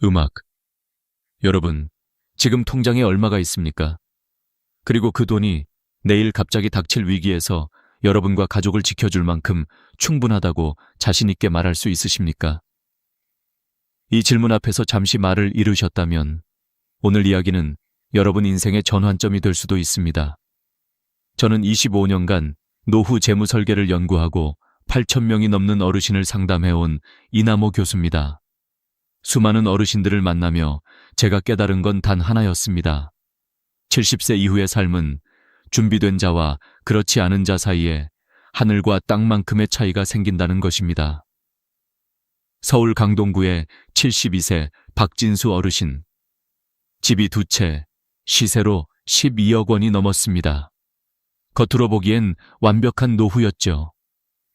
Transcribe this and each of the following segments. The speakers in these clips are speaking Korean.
음악. 여러분, 지금 통장에 얼마가 있습니까? 그리고 그 돈이 내일 갑자기 닥칠 위기에서 여러분과 가족을 지켜줄 만큼 충분하다고 자신 있게 말할 수 있으십니까? 이 질문 앞에서 잠시 말을 잃으셨다면 오늘 이야기는 여러분 인생의 전환점이 될 수도 있습니다. 저는 25년간 노후 재무 설계를 연구하고 8,000명이 넘는 어르신을 상담해온 이남호 교수입니다. 수많은 어르신들을 만나며 제가 깨달은 건 단 하나였습니다. 70세 이후의 삶은 준비된 자와 그렇지 않은 자 사이에 하늘과 땅만큼의 차이가 생긴다는 것입니다. 서울 강동구의 72세 박진수 어르신. 집이 2채, 시세로 12억 원이 넘었습니다. 겉으로 보기엔 완벽한 노후였죠.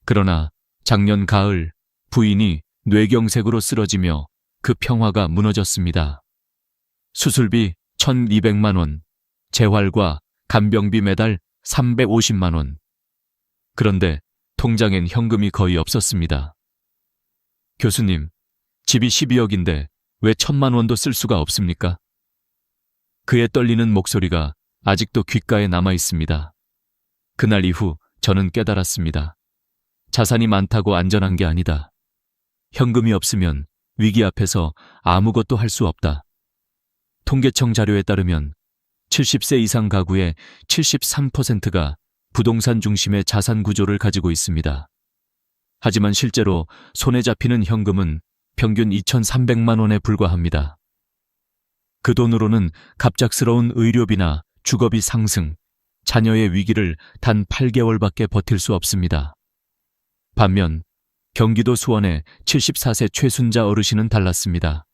그러나 작년 가을 부인이 뇌경색으로 쓰러지며 그 평화가 무너졌습니다. 수술비 1,200만 원, 재활과 간병비 매달 350만 원. 그런데 통장엔 현금이 거의 없었습니다. 교수님, 집이 12억인데 왜 1,000만 원도 쓸 수가 없습니까? 그의 떨리는 목소리가 아직도 귓가에 남아 있습니다. 그날 이후 저는 깨달았습니다. 자산이 많다고 안전한 게 아니다. 현금이 없으면 위기 앞에서 아무것도 할 수 없다. 통계청 자료에 따르면 70세 이상 가구의 73%가 부동산 중심의 자산 구조를 가지고 있습니다. 하지만 실제로 손에 잡히는 현금은 평균 2,300만 원에 불과합니다. 그 돈으로는 갑작스러운 의료비나 주거비 상승, 자녀의 위기를 단 8개월밖에 버틸 수 없습니다. 반면 경기도 수원의 74세 최순자 어르신은 달랐습니다.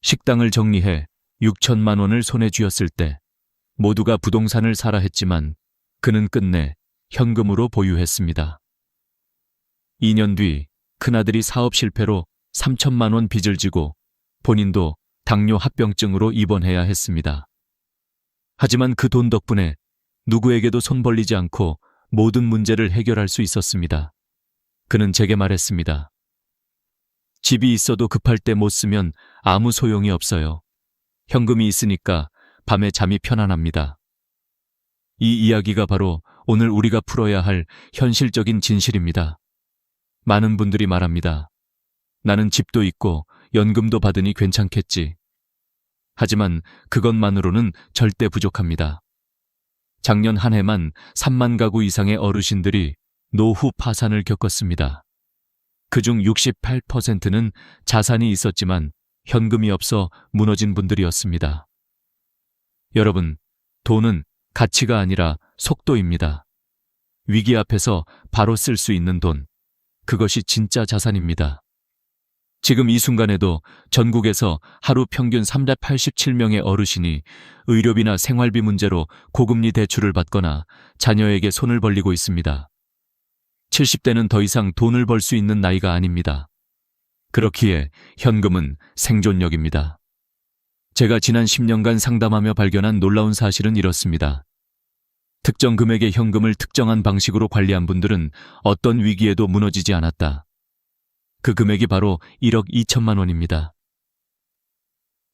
식당을 정리해 6천만 원을 손에 쥐었을 때 모두가 부동산을 사라 했지만 그는 끝내 현금으로 보유했습니다. 2년 뒤 큰아들이 사업 실패로 3천만 원 빚을 지고 본인도 당뇨 합병증으로 입원해야 했습니다. 하지만 그 돈 덕분에 누구에게도 손 벌리지 않고 모든 문제를 해결할 수 있었습니다. 그는 제게 말했습니다. 집이 있어도 급할 때 못 쓰면 아무 소용이 없어요. 현금이 있으니까 밤에 잠이 편안합니다. 이 이야기가 바로 오늘 우리가 풀어야 할 현실적인 진실입니다. 많은 분들이 말합니다. 나는 집도 있고 연금도 받으니 괜찮겠지. 하지만 그것만으로는 절대 부족합니다. 작년 한 해만 3만 가구 이상의 어르신들이 노후 파산을 겪었습니다. 그중 68%는 자산이 있었지만 현금이 없어 무너진 분들이었습니다. 여러분, 돈은 가치가 아니라 속도입니다. 위기 앞에서 바로 쓸 수 있는 돈, 그것이 진짜 자산입니다. 지금 이 순간에도 전국에서 하루 평균 387명의 어르신이 의료비나 생활비 문제로 고금리 대출을 받거나 자녀에게 손을 벌리고 있습니다. 70대는 더 이상 돈을 벌 수 있는 나이가 아닙니다. 그렇기에 현금은 생존력입니다. 제가 지난 10년간 상담하며 발견한 놀라운 사실은 이렇습니다. 특정 금액의 현금을 특정한 방식으로 관리한 분들은 어떤 위기에도 무너지지 않았다. 그 금액이 바로 1억 2천만 원입니다.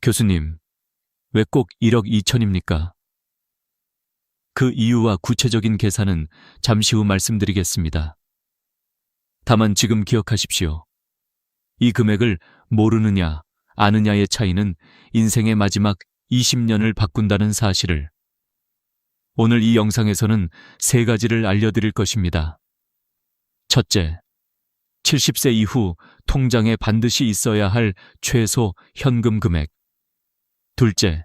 교수님, 왜 꼭 1억 2천입니까? 그 이유와 구체적인 계산은 잠시 후 말씀드리겠습니다. 다만 지금 기억하십시오. 이 금액을 모르느냐, 아느냐의 차이는 인생의 마지막 20년을 바꾼다는 사실을. 오늘 이 영상에서는 3가지를 알려드릴 것입니다. 첫째, 70세 이후 통장에 반드시 있어야 할 최소 현금 금액. 둘째,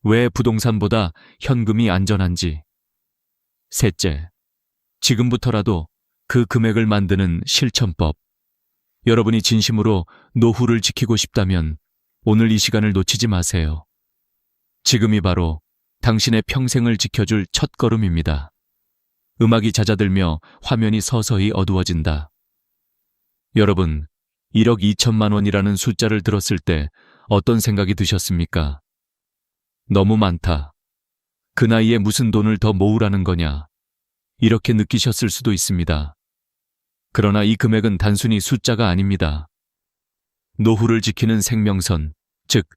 왜 부동산보다 현금이 안전한지. 셋째, 지금부터라도 그 금액을 만드는 실천법. 여러분이 진심으로 노후를 지키고 싶다면 오늘 이 시간을 놓치지 마세요. 지금이 바로 당신의 평생을 지켜줄 첫걸음입니다. 음악이 잦아들며 화면이 서서히 어두워진다. 여러분, 1억 2천만 원이라는 숫자를 들었을 때 어떤 생각이 드셨습니까? 너무 많다. 그 나이에 무슨 돈을 더 모으라는 거냐? 이렇게 느끼셨을 수도 있습니다. 그러나 이 금액은 단순히 숫자가 아닙니다. 노후를 지키는 생명선, 즉,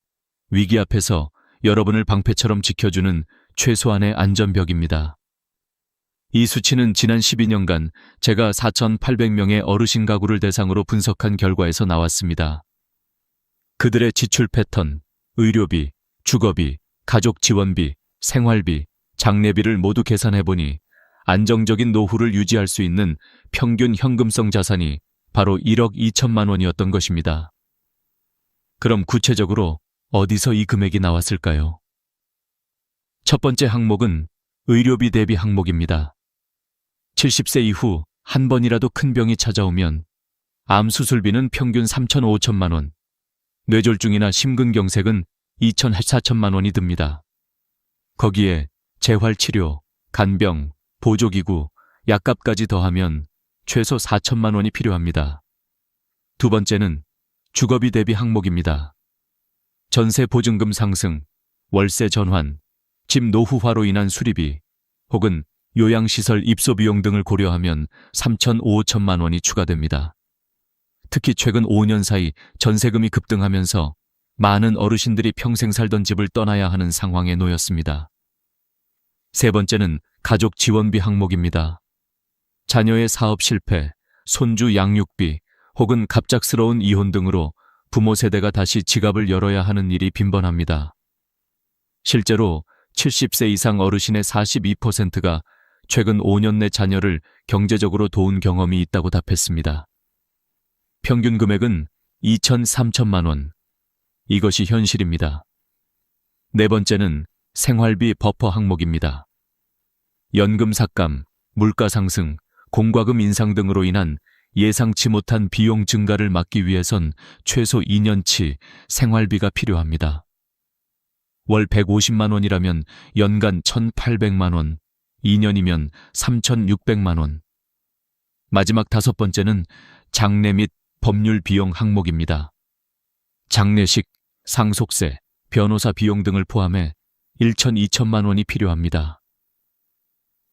위기 앞에서 여러분을 방패처럼 지켜주는 최소한의 안전벽입니다. 이 수치는 지난 12년간 제가 4,800명의 어르신 가구를 대상으로 분석한 결과에서 나왔습니다. 그들의 지출 패턴, 의료비, 주거비, 가족 지원비, 생활비, 장례비를 모두 계산해보니 안정적인 노후를 유지할 수 있는 평균 현금성 자산이 바로 1억 2천만 원이었던 것입니다. 그럼 구체적으로 어디서 이 금액이 나왔을까요? 첫 번째 항목은 의료비 대비 항목입니다. 70세 이후 한 번이라도 큰 병이 찾아오면 암 수술비는 평균 3,5천만 원, 뇌졸중이나 심근경색은 2,4천만 원이 듭니다. 거기에 재활치료, 간병, 보조기구, 약값까지 더하면 최소 4천만 원이 필요합니다. 두 번째는 주거비 대비 항목입니다. 전세 보증금 상승, 월세 전환, 집 노후화로 인한 수리비, 혹은 요양시설 입소 비용 등을 고려하면 3,5천만 원이 추가됩니다. 특히 최근 5년 사이 전세금이 급등하면서 많은 어르신들이 평생 살던 집을 떠나야 하는 상황에 놓였습니다. 세 번째는 가족 지원비 항목입니다. 자녀의 사업 실패, 손주 양육비, 혹은 갑작스러운 이혼 등으로 부모 세대가 다시 지갑을 열어야 하는 일이 빈번합니다. 실제로 70세 이상 어르신의 42%가 최근 5년 내 자녀를 경제적으로 도운 경험이 있다고 답했습니다. 평균 금액은 2,3천만 원. 이것이 현실입니다. 네 번째는 생활비 버퍼 항목입니다. 연금 삭감, 물가 상승, 공과금 인상 등으로 인한 예상치 못한 비용 증가를 막기 위해선 최소 2년치 생활비가 필요합니다. 월 150만 원이라면 연간 1,800만 원, 2년이면 3,600만 원. 마지막 다섯 번째는 장례 및 법률 비용 항목입니다. 장례식, 상속세, 변호사 비용 등을 포함해 1,2천만 원이 필요합니다.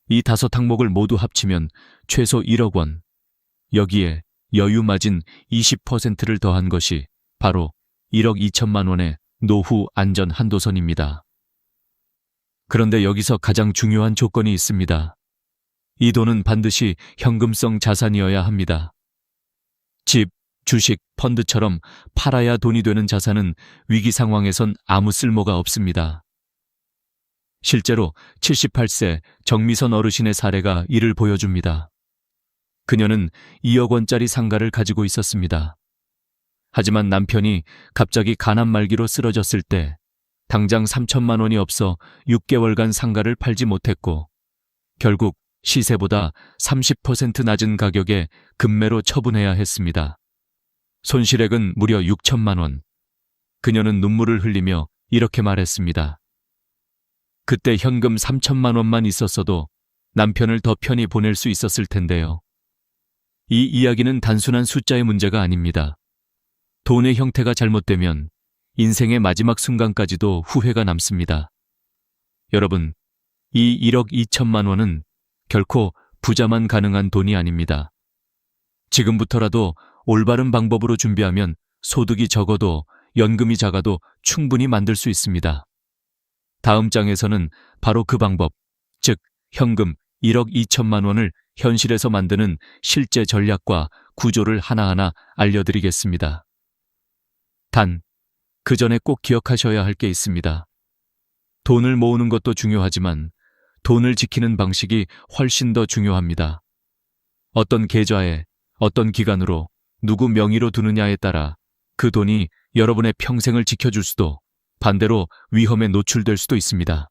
이 다섯 항목을 모두 합치면 최소 1억 원, 여기에 여유 마진 20%를 더한 것이 바로 1억 2천만 원의 노후 안전 한도선입니다. 그런데 여기서 가장 중요한 조건이 있습니다. 이 돈은 반드시 현금성 자산이어야 합니다. 집, 주식, 펀드처럼 팔아야 돈이 되는 자산은 위기 상황에선 아무 쓸모가 없습니다. 실제로 78세 정미선 어르신의 사례가 이를 보여줍니다. 그녀는 2억 원짜리 상가를 가지고 있었습니다. 하지만 남편이 갑자기 간암 말기로 쓰러졌을 때 당장 3천만 원이 없어 6개월간 상가를 팔지 못했고 결국 시세보다 30% 낮은 가격에 급매로 처분해야 했습니다. 손실액은 무려 6천만 원. 그녀는 눈물을 흘리며 이렇게 말했습니다. 그때 현금 3천만 원만 있었어도 남편을 더 편히 보낼 수 있었을 텐데요. 이 이야기는 단순한 숫자의 문제가 아닙니다. 돈의 형태가 잘못되면 인생의 마지막 순간까지도 후회가 남습니다. 여러분, 이 1억 2천만 원은 결코 부자만 가능한 돈이 아닙니다. 지금부터라도 올바른 방법으로 준비하면 소득이 적어도 연금이 작아도 충분히 만들 수 있습니다. 다음 장에서는 바로 그 방법, 즉 현금 1억 2천만 원을 현실에서 만드는 실제 전략과 구조를 하나하나 알려드리겠습니다. 단, 그 전에 꼭 기억하셔야 할 게 있습니다. 돈을 모으는 것도 중요하지만 돈을 지키는 방식이 훨씬 더 중요합니다. 어떤 계좌에, 어떤 기간으로, 누구 명의로 두느냐에 따라 그 돈이 여러분의 평생을 지켜줄 수도 반대로 위험에 노출될 수도 있습니다.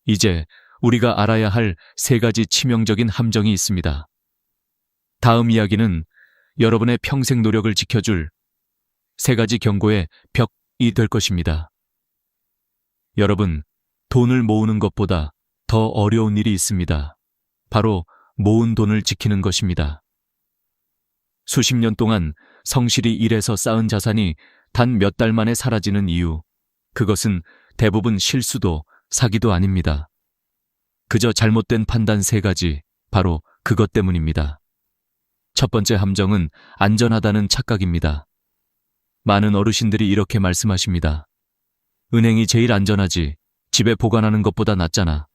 이제 우리가 알아야 할 세 가지 치명적인 함정이 있습니다. 다음 이야기는 여러분의 평생 노력을 지켜줄 세 가지 경고의 벽이 될 것입니다. 여러분, 돈을 모으는 것보다 더 어려운 일이 있습니다. 바로 모은 돈을 지키는 것입니다. 수십 년 동안 성실히 일해서 쌓은 자산이 단 몇 달 만에 사라지는 이유, 그것은 대부분 실수도 사기도 아닙니다. 그저 잘못된 판단 세 가지, 바로 그것 때문입니다. 첫 번째 함정은 안전하다는 착각입니다. 많은 어르신들이 이렇게 말씀하십니다. 은행이 제일 안전하지. 집에 보관하는 것보다 낫잖아.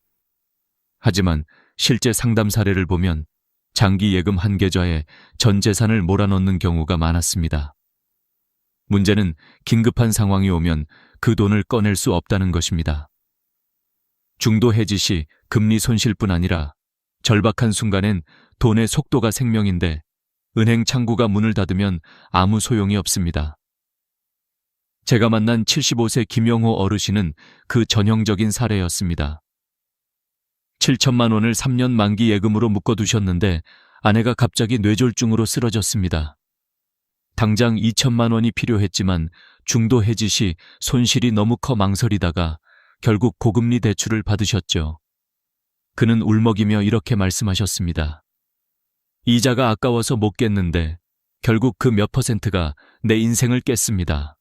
하지만 실제 상담 사례를 보면 장기 예금 한 계좌에 전 재산을 몰아넣는 경우가 많았습니다. 문제는 긴급한 상황이 오면 그 돈을 꺼낼 수 없다는 것입니다. 중도 해지 시 금리 손실뿐 아니라 절박한 순간엔 돈의 속도가 생명인데 은행 창구가 문을 닫으면 아무 소용이 없습니다. 제가 만난 75세 김영호 어르신은 그 전형적인 사례였습니다. 7천만 원을 3년 만기 예금으로 묶어두셨는데 아내가 갑자기 뇌졸중으로 쓰러졌습니다. 당장 2천만 원이 필요했지만 중도 해지 시 손실이 너무 커 망설이다가 결국 고금리 대출을 받으셨죠. 그는 울먹이며 이렇게 말씀하셨습니다. 이자가 아까워서 못 깼는데 결국 그 몇 퍼센트가 내 인생을 깼습니다.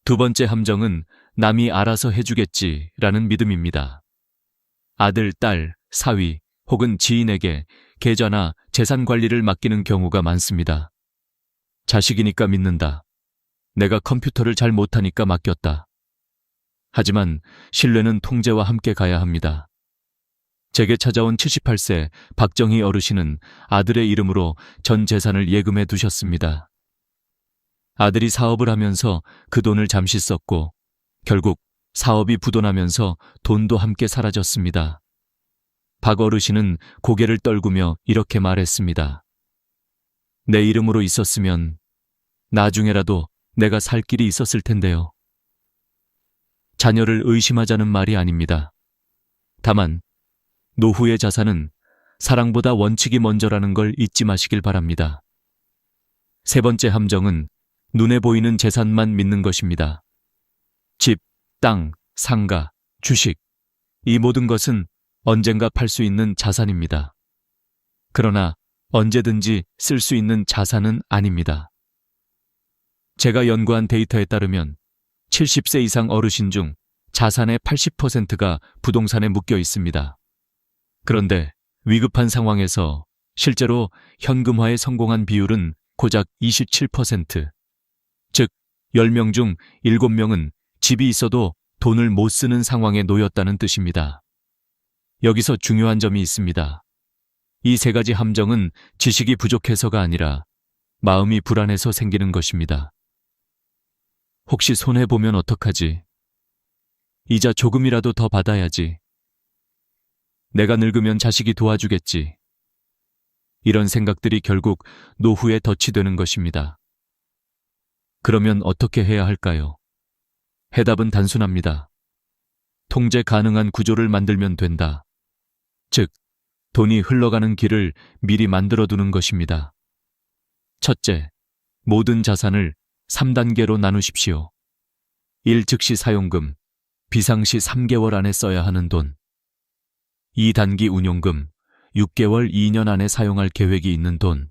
두 번째 함정은 남이 알아서 해주겠지라는 믿음입니다. 아들, 딸, 사위 혹은 지인에게 계좌나 재산 관리를 맡기는 경우가 많습니다. 자식이니까 믿는다. 내가 컴퓨터를 잘 못하니까 맡겼다. 하지만 신뢰는 통제와 함께 가야 합니다. 제게 찾아온 78세 박정희 어르신은 아들의 이름으로 전 재산을 예금해 두셨습니다. 아들이 사업을 하면서 그 돈을 잠시 썼고 결국 사업이 부도나면서 돈도 함께 사라졌습니다. 박 어르신은 고개를 떨구며 이렇게 말했습니다. 내 이름으로 있었으면 나중에라도 내가 살 길이 있었을 텐데요. 자녀를 의심하자는 말이 아닙니다. 다만 노후의 자산은 사랑보다 원칙이 먼저라는 걸 잊지 마시길 바랍니다. 세 번째 함정은 눈에 보이는 재산만 믿는 것입니다. 집, 땅, 상가, 주식, 이 모든 것은 언젠가 팔 수 있는 자산입니다. 그러나 언제든지 쓸 수 있는 자산은 아닙니다. 제가 연구한 데이터에 따르면 70세 이상 어르신 중 자산의 80%가 부동산에 묶여 있습니다. 그런데 위급한 상황에서 실제로 현금화에 성공한 비율은 고작 27%. 즉, 10명 중 7명은 집이 있어도 돈을 못 쓰는 상황에 놓였다는 뜻입니다. 여기서 중요한 점이 있습니다. 이 세 가지 함정은 지식이 부족해서가 아니라 마음이 불안해서 생기는 것입니다. 혹시 손해보면 어떡하지? 이자 조금이라도 더 받아야지. 내가 늙으면 자식이 도와주겠지. 이런 생각들이 결국 노후에 덫이 되는 것입니다. 그러면 어떻게 해야 할까요? 해답은 단순합니다. 통제 가능한 구조를 만들면 된다. 즉, 돈이 흘러가는 길을 미리 만들어두는 것입니다. 첫째, 모든 자산을 3단계로 나누십시오. 1. 즉시 사용금, 비상시 3개월 안에 써야 하는 돈. 2. 단기 운용금, 6개월 2년 안에 사용할 계획이 있는 돈.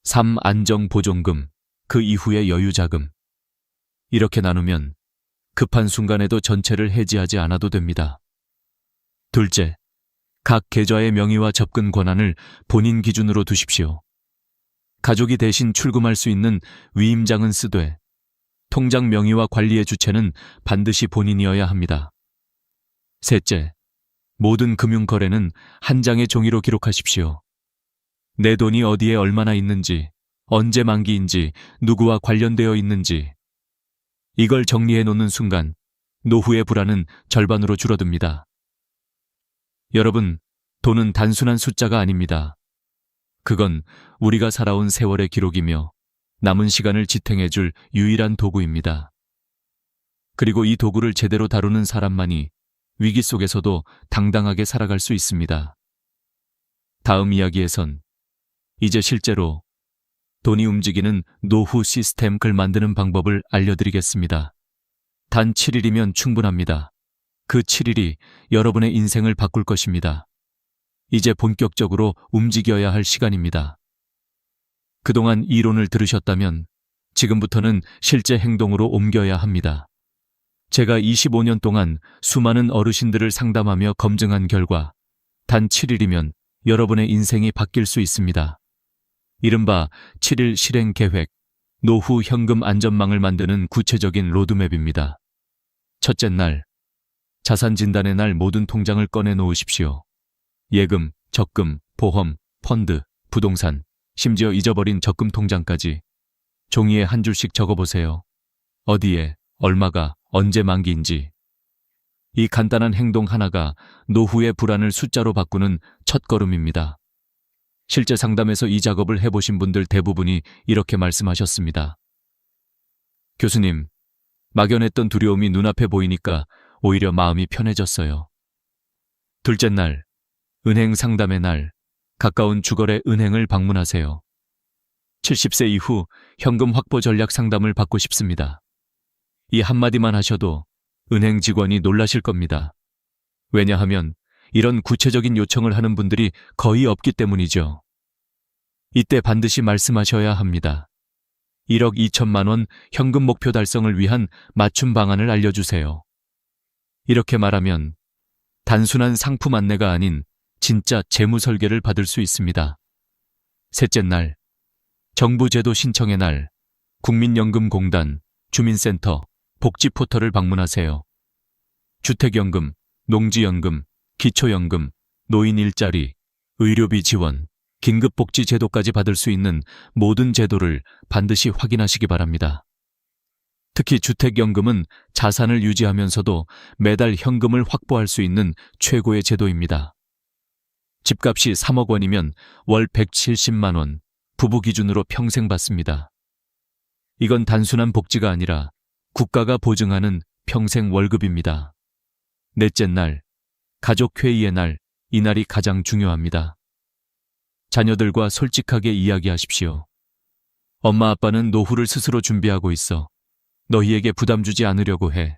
3. 안정보존금, 그 이후의 여유자금. 이렇게 나누면 급한 순간에도 전체를 해지하지 않아도 됩니다. 둘째, 각 계좌의 명의와 접근 권한을 본인 기준으로 두십시오. 가족이 대신 출금할 수 있는 위임장은 쓰되 통장 명의와 관리의 주체는 반드시 본인이어야 합니다. 셋째, 모든 금융거래는 한 장의 종이로 기록하십시오. 내 돈이 어디에 얼마나 있는지, 언제 만기인지, 누구와 관련되어 있는지. 이걸 정리해 놓는 순간 노후의 불안은 절반으로 줄어듭니다. 여러분, 돈은 단순한 숫자가 아닙니다. 그건 우리가 살아온 세월의 기록이며 남은 시간을 지탱해 줄 유일한 도구입니다. 그리고 이 도구를 제대로 다루는 사람만이 위기 속에서도 당당하게 살아갈 수 있습니다. 다음 이야기에선 이제 실제로 돈이 움직이는 노후 시스템을 만드는 방법을 알려드리겠습니다. 단 7일이면 충분합니다. 그 7일이 여러분의 인생을 바꿀 것입니다. 이제 본격적으로 움직여야 할 시간입니다. 그동안 이론을 들으셨다면 지금부터는 실제 행동으로 옮겨야 합니다. 제가 25년 동안 수많은 어르신들을 상담하며 검증한 결과 단 7일이면 여러분의 인생이 바뀔 수 있습니다. 이른바 7일 실행 계획, 노후 현금 안전망을 만드는 구체적인 로드맵입니다. 첫째 날, 자산 진단의 날 모든 통장을 꺼내 놓으십시오. 예금, 적금, 보험, 펀드, 부동산, 심지어 잊어버린 적금 통장까지 종이에 한 줄씩 적어보세요. 어디에, 얼마가, 언제 만기인지. 이 간단한 행동 하나가 노후의 불안을 숫자로 바꾸는 첫걸음입니다. 실제 상담에서 이 작업을 해보신 분들 대부분이 이렇게 말씀하셨습니다. 교수님, 막연했던 두려움이 눈앞에 보이니까 오히려 마음이 편해졌어요. 둘째 날, 은행 상담의 날, 가까운 주거래 은행을 방문하세요. 70세 이후 현금 확보 전략 상담을 받고 싶습니다. 이 한마디만 하셔도 은행 직원이 놀라실 겁니다. 왜냐하면 이런 구체적인 요청을 하는 분들이 거의 없기 때문이죠. 이때 반드시 말씀하셔야 합니다. 1억 2천만 원 현금 목표 달성을 위한 맞춤 방안을 알려주세요. 이렇게 말하면 단순한 상품 안내가 아닌 진짜 재무 설계를 받을 수 있습니다. 셋째 날, 정부 제도 신청의 날, 국민연금공단, 주민센터, 복지포털을 방문하세요. 주택연금, 농지연금, 기초연금, 노인 일자리, 의료비 지원, 긴급복지 제도까지 받을 수 있는 모든 제도를 반드시 확인하시기 바랍니다. 특히 주택연금은 자산을 유지하면서도 매달 현금을 확보할 수 있는 최고의 제도입니다. 집값이 3억 원이면 월 170만 원, 부부 기준으로 평생 받습니다. 이건 단순한 복지가 아니라 국가가 보증하는 평생 월급입니다. 넷째 날, 가족회의의 날, 이날이 가장 중요합니다. 자녀들과 솔직하게 이야기하십시오. 엄마 아빠는 노후를 스스로 준비하고 있어. 너희에게 부담 주지 않으려고 해.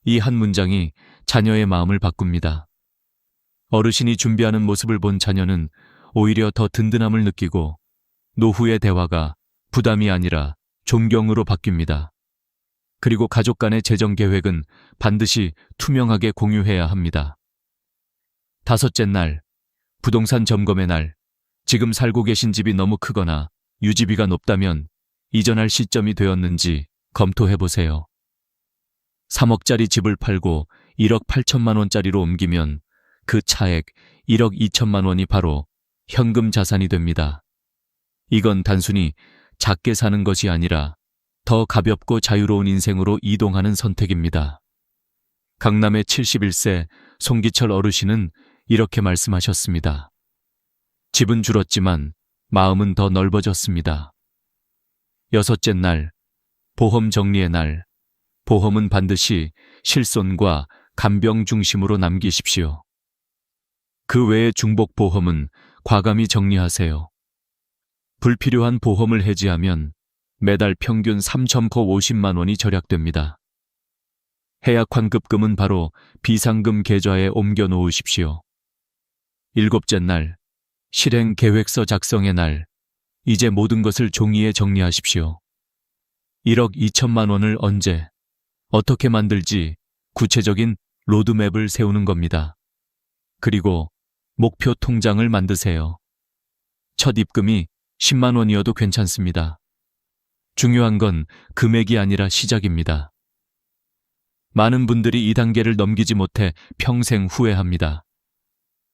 이 한 문장이 자녀의 마음을 바꿉니다. 어르신이 준비하는 모습을 본 자녀는 오히려 더 든든함을 느끼고 노후의 대화가 부담이 아니라 존경으로 바뀝니다. 그리고 가족 간의 재정 계획은 반드시 투명하게 공유해야 합니다. 다섯째 날, 부동산 점검의 날, 지금 살고 계신 집이 너무 크거나 유지비가 높다면 이전할 시점이 되었는지 검토해보세요. 3억짜리 집을 팔고 1억 8천만 원짜리로 옮기면 그 차액 1억 2천만 원이 바로 현금 자산이 됩니다. 이건 단순히 작게 사는 것이 아니라 더 가볍고 자유로운 인생으로 이동하는 선택입니다. 강남의 71세 송기철 어르신은 이렇게 말씀하셨습니다. 집은 줄었지만 마음은 더 넓어졌습니다. 여섯째 날, 보험 정리의 날. 보험은 반드시 실손과 간병 중심으로 남기십시오. 그 외의 중복보험은 과감히 정리하세요. 불필요한 보험을 해지하면 매달 평균 3,050만 원이 절약됩니다. 해약 환급금은 바로 비상금 계좌에 옮겨 놓으십시오. 일곱째 날, 실행 계획서 작성의 날. 이제 모든 것을 종이에 정리하십시오. 1억 2천만 원을 언제, 어떻게 만들지 구체적인 로드맵을 세우는 겁니다. 그리고 목표 통장을 만드세요. 첫 입금이 10만 원이어도 괜찮습니다. 중요한 건 금액이 아니라 시작입니다. 많은 분들이 이 단계를 넘기지 못해 평생 후회합니다.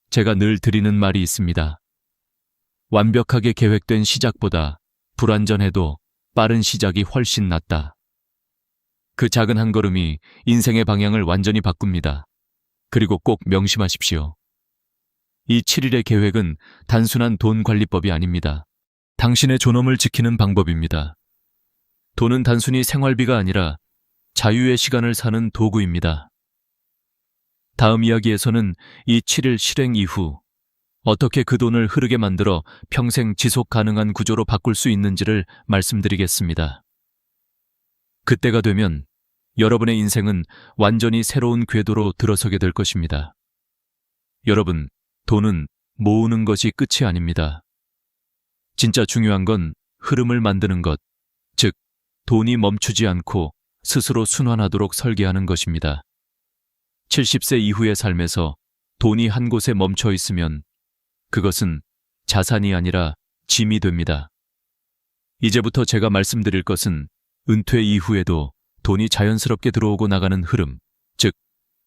제가 늘 드리는 말이 있습니다. 완벽하게 계획된 시작보다 불완전해도 빠른 시작이 훨씬 낫다. 그 작은 한 걸음이 인생의 방향을 완전히 바꿉니다. 그리고 꼭 명심하십시오. 이 7일의 계획은 단순한 돈 관리법이 아닙니다. 당신의 존엄을 지키는 방법입니다. 돈은 단순히 생활비가 아니라 자유의 시간을 사는 도구입니다. 다음 이야기에서는 이 7일 실행 이후 어떻게 그 돈을 흐르게 만들어 평생 지속 가능한 구조로 바꿀 수 있는지를 말씀드리겠습니다. 그때가 되면 여러분의 인생은 완전히 새로운 궤도로 들어서게 될 것입니다. 여러분, 돈은 모으는 것이 끝이 아닙니다. 진짜 중요한 건 흐름을 만드는 것, 즉, 돈이 멈추지 않고 스스로 순환하도록 설계하는 것입니다. 70세 이후의 삶에서 돈이 한 곳에 멈춰 있으면 그것은 자산이 아니라 짐이 됩니다. 이제부터 제가 말씀드릴 것은 은퇴 이후에도 돈이 자연스럽게 들어오고 나가는 흐름, 즉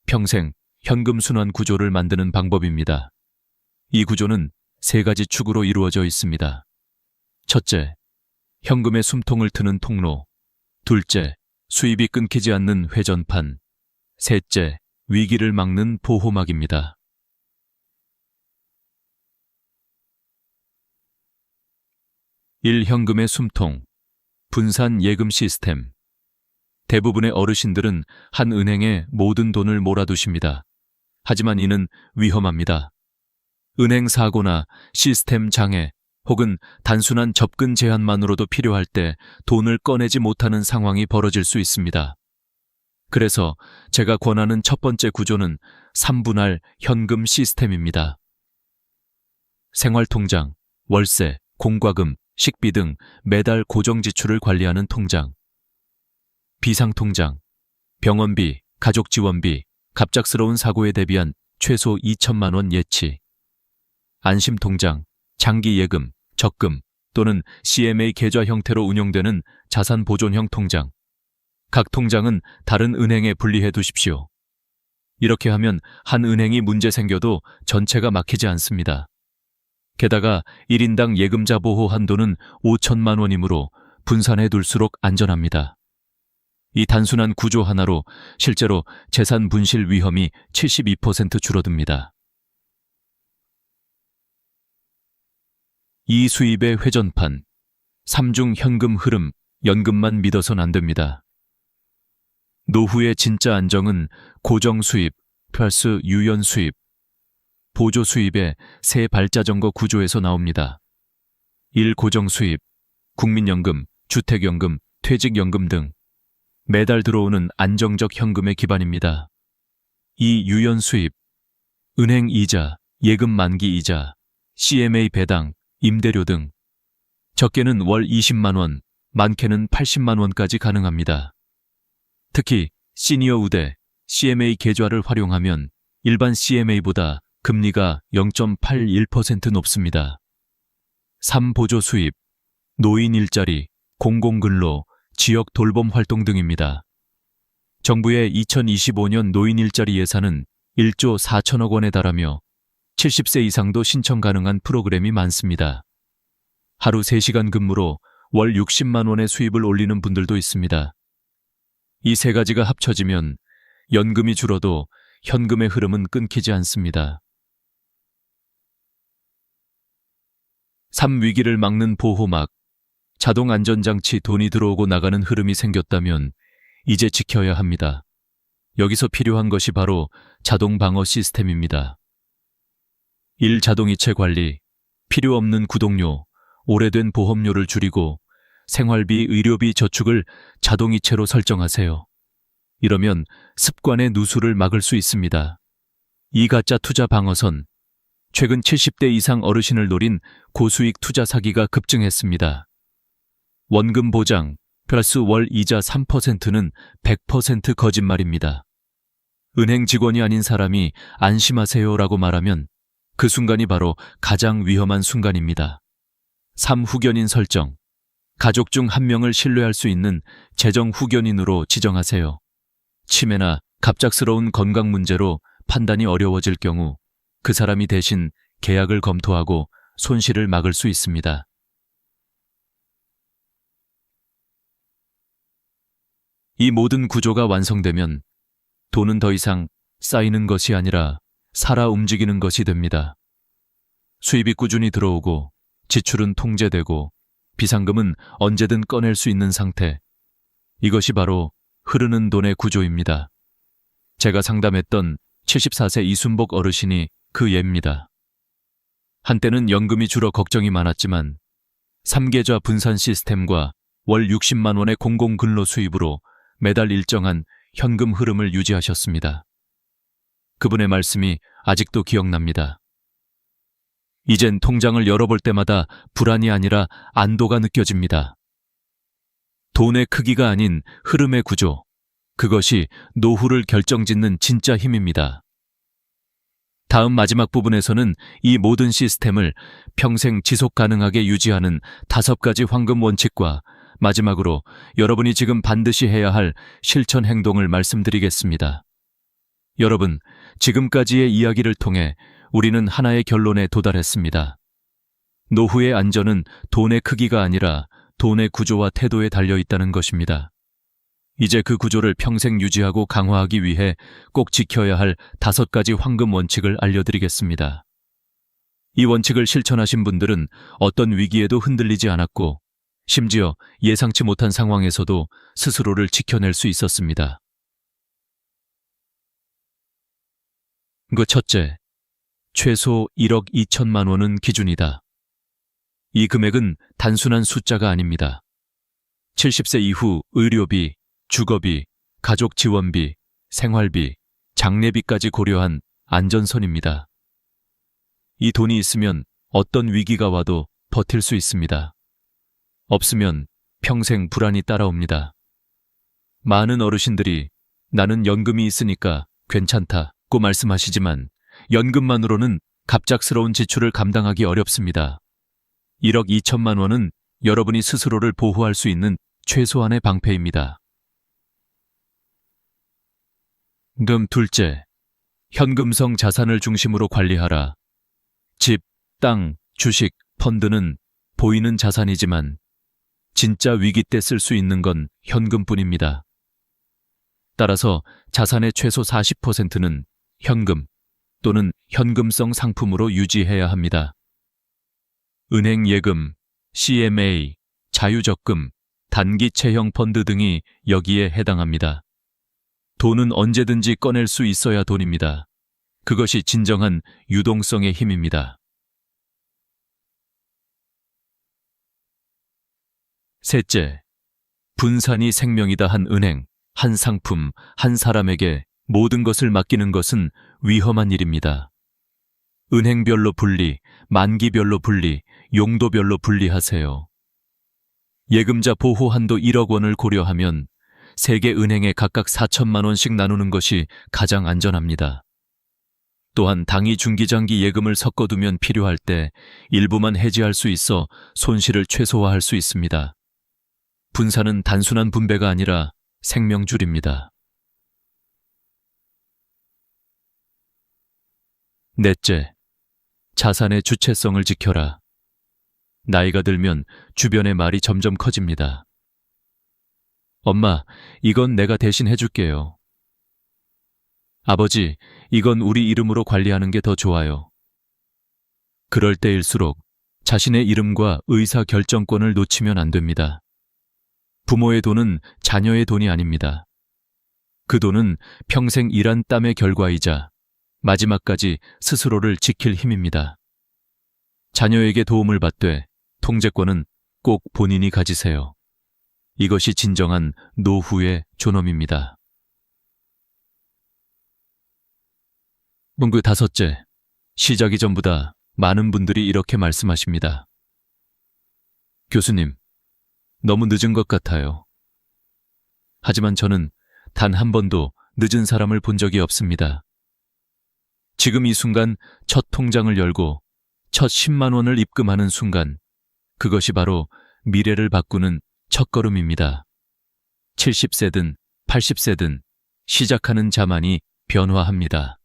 평생 현금 순환 구조를 만드는 방법입니다. 이 구조는 세 가지 축으로 이루어져 있습니다. 첫째, 현금의 숨통을 트는 통로. 둘째, 수입이 끊기지 않는 회전판. 셋째, 위기를 막는 보호막입니다. 1. 현금의 숨통. 분산 예금 시스템. 대부분의 어르신들은 한 은행에 모든 돈을 몰아두십니다. 하지만 이는 위험합니다. 은행 사고나 시스템 장애 혹은 단순한 접근 제한만으로도 필요할 때 돈을 꺼내지 못하는 상황이 벌어질 수 있습니다. 그래서 제가 권하는 첫 번째 구조는 3분할 현금 시스템입니다. 생활통장, 월세, 공과금, 식비 등 매달 고정 지출을 관리하는 통장. 비상통장, 병원비, 가족지원비, 갑작스러운 사고에 대비한 최소 2천만 원 예치. 안심통장, 장기예금, 적금 또는 CMA 계좌 형태로 운영되는 자산보존형 통장. 각 통장은 다른 은행에 분리해 두십시오. 이렇게 하면 한 은행이 문제 생겨도 전체가 막히지 않습니다. 게다가 1인당 예금자 보호 한도는 5천만 원이므로 분산해 둘수록 안전합니다. 이 단순한 구조 하나로 실제로 재산 분실 위험이 72% 줄어듭니다. 이 수입의 회전판, 3중 현금 흐름, 연금만 믿어선 안 됩니다. 노후의 진짜 안정은 고정 수입 플러스 유연 수입, 보조 수입의 세 발자전거 구조에서 나옵니다. 1. 고정 수입, 국민연금, 주택연금, 퇴직연금 등 매달 들어오는 안정적 현금의 기반입니다. 2. 유연 수입, 은행 이자, 예금 만기 이자, CMA 배당, 임대료 등 적게는 월 20만 원, 많게는 80만 원까지 가능합니다. 특히 시니어 우대, CMA 계좌를 활용하면 일반 CMA보다 금리가 0.81% 높습니다. 3. 보조 수입, 노인 일자리, 공공근로, 지역 돌봄 활동 등입니다. 정부의 2025년 노인 일자리 예산은 1조 4천억 원에 달하며 70세 이상도 신청 가능한 프로그램이 많습니다. 하루 3시간 근무로 월 60만 원의 수입을 올리는 분들도 있습니다. 이 세 가지가 합쳐지면 연금이 줄어도 현금의 흐름은 끊기지 않습니다. 3. 위기를 막는 보호막. 자동 안전장치 돈이 들어오고 나가는 흐름이 생겼다면 이제 지켜야 합니다. 여기서 필요한 것이 바로 자동 방어 시스템입니다. 1. 자동이체 관리. 필요 없는 구독료, 오래된 보험료를 줄이고 생활비, 의료비 저축을 자동이체로 설정하세요. 이러면 습관의 누수를 막을 수 있습니다. 2. 가짜 투자 방어선. 최근 70대 이상 어르신을 노린 고수익 투자 사기가 급증했습니다. 원금 보장 플러스 월 이자 3%는 100% 거짓말입니다. 은행 직원이 아닌 사람이 안심하세요라고 말하면 그 순간이 바로 가장 위험한 순간입니다. 3. 후견인 설정. 가족 중 한 명을 신뢰할 수 있는 재정 후견인으로 지정하세요. 치매나 갑작스러운 건강 문제로 판단이 어려워질 경우 그 사람이 대신 계약을 검토하고 손실을 막을 수 있습니다. 이 모든 구조가 완성되면 돈은 더 이상 쌓이는 것이 아니라 살아 움직이는 것이 됩니다. 수입이 꾸준히 들어오고 지출은 통제되고 비상금은 언제든 꺼낼 수 있는 상태. 이것이 바로 흐르는 돈의 구조입니다. 제가 상담했던 74세 이순복 어르신이 그 예입니다. 한때는 연금이 줄어 걱정이 많았지만 3계좌 분산 시스템과 월 60만 원의 공공근로 수입으로 매달 일정한 현금 흐름을 유지하셨습니다. 그분의 말씀이 아직도 기억납니다. 이젠 통장을 열어볼 때마다 불안이 아니라 안도가 느껴집니다. 돈의 크기가 아닌 흐름의 구조, 그것이 노후를 결정짓는 진짜 힘입니다. 다음 마지막 부분에서는 이 모든 시스템을 평생 지속 가능하게 유지하는 5가지 황금 원칙과 마지막으로 여러분이 지금 반드시 해야 할 실천 행동을 말씀드리겠습니다. 여러분, 지금까지의 이야기를 통해 우리는 하나의 결론에 도달했습니다. 노후의 안전은 돈의 크기가 아니라 돈의 구조와 태도에 달려 있다는 것입니다. 이제 그 구조를 평생 유지하고 강화하기 위해 꼭 지켜야 할 5가지 황금 원칙을 알려드리겠습니다. 이 원칙을 실천하신 분들은 어떤 위기에도 흔들리지 않았고, 심지어 예상치 못한 상황에서도 스스로를 지켜낼 수 있었습니다. 그 첫째, 최소 1억 2천만 원은 기준이다. 이 금액은 단순한 숫자가 아닙니다. 70세 이후 의료비, 주거비, 가족 지원비, 생활비, 장례비까지 고려한 안전선입니다. 이 돈이 있으면 어떤 위기가 와도 버틸 수 있습니다. 없으면 평생 불안이 따라옵니다. 많은 어르신들이 나는 연금이 있으니까 괜찮다고 말씀하시지만 연금만으로는 갑작스러운 지출을 감당하기 어렵습니다. 1억 2천만 원은 여러분이 스스로를 보호할 수 있는 최소한의 방패입니다. 둘째, 현금성 자산을 중심으로 관리하라. 집, 땅, 주식, 펀드는 보이는 자산이지만 진짜 위기 때 쓸 수 있는 건 현금뿐입니다. 따라서 자산의 최소 40%는 현금 또는 현금성 상품으로 유지해야 합니다. 은행 예금, CMA, 자유적금, 단기채형 펀드 등이 여기에 해당합니다. 돈은 언제든지 꺼낼 수 있어야 돈입니다. 그것이 진정한 유동성의 힘입니다. 셋째, 분산이 생명이다 한 은행, 한 상품, 한 사람에게 모든 것을 맡기는 것은 위험한 일입니다. 은행별로 분리, 만기별로 분리, 용도별로 분리하세요. 예금자 보호 한도 1억 원을 고려하면 3개 은행에 각각 4천만 원씩 나누는 것이 가장 안전합니다. 또한 당이 중기장기 예금을 섞어두면 필요할 때 일부만 해지할 수 있어 손실을 최소화할 수 있습니다. 분산은 단순한 분배가 아니라 생명줄입니다. 넷째, 자산의 주체성을 지켜라. 나이가 들면 주변의 말이 점점 커집니다. 엄마, 이건 내가 대신 해줄게요. 아버지, 이건 우리 이름으로 관리하는 게 더 좋아요. 그럴 때일수록 자신의 이름과 의사 결정권을 놓치면 안 됩니다. 부모의 돈은 자녀의 돈이 아닙니다. 그 돈은 평생 일한 땀의 결과이자 마지막까지 스스로를 지킬 힘입니다. 자녀에게 도움을 받되 통제권은 꼭 본인이 가지세요. 이것이 진정한 노후의 존엄입니다. 다섯째, 시작이 전보다 많은 분들이 이렇게 말씀하십니다. 교수님, 너무 늦은 것 같아요. 하지만 저는 단 한 번도 늦은 사람을 본 적이 없습니다. 지금 이 순간 첫 통장을 열고 첫 10만 원을 입금하는 순간, 그것이 바로 미래를 바꾸는 첫걸음입니다. 70세든 80세든 시작하는 자만이 변화합니다.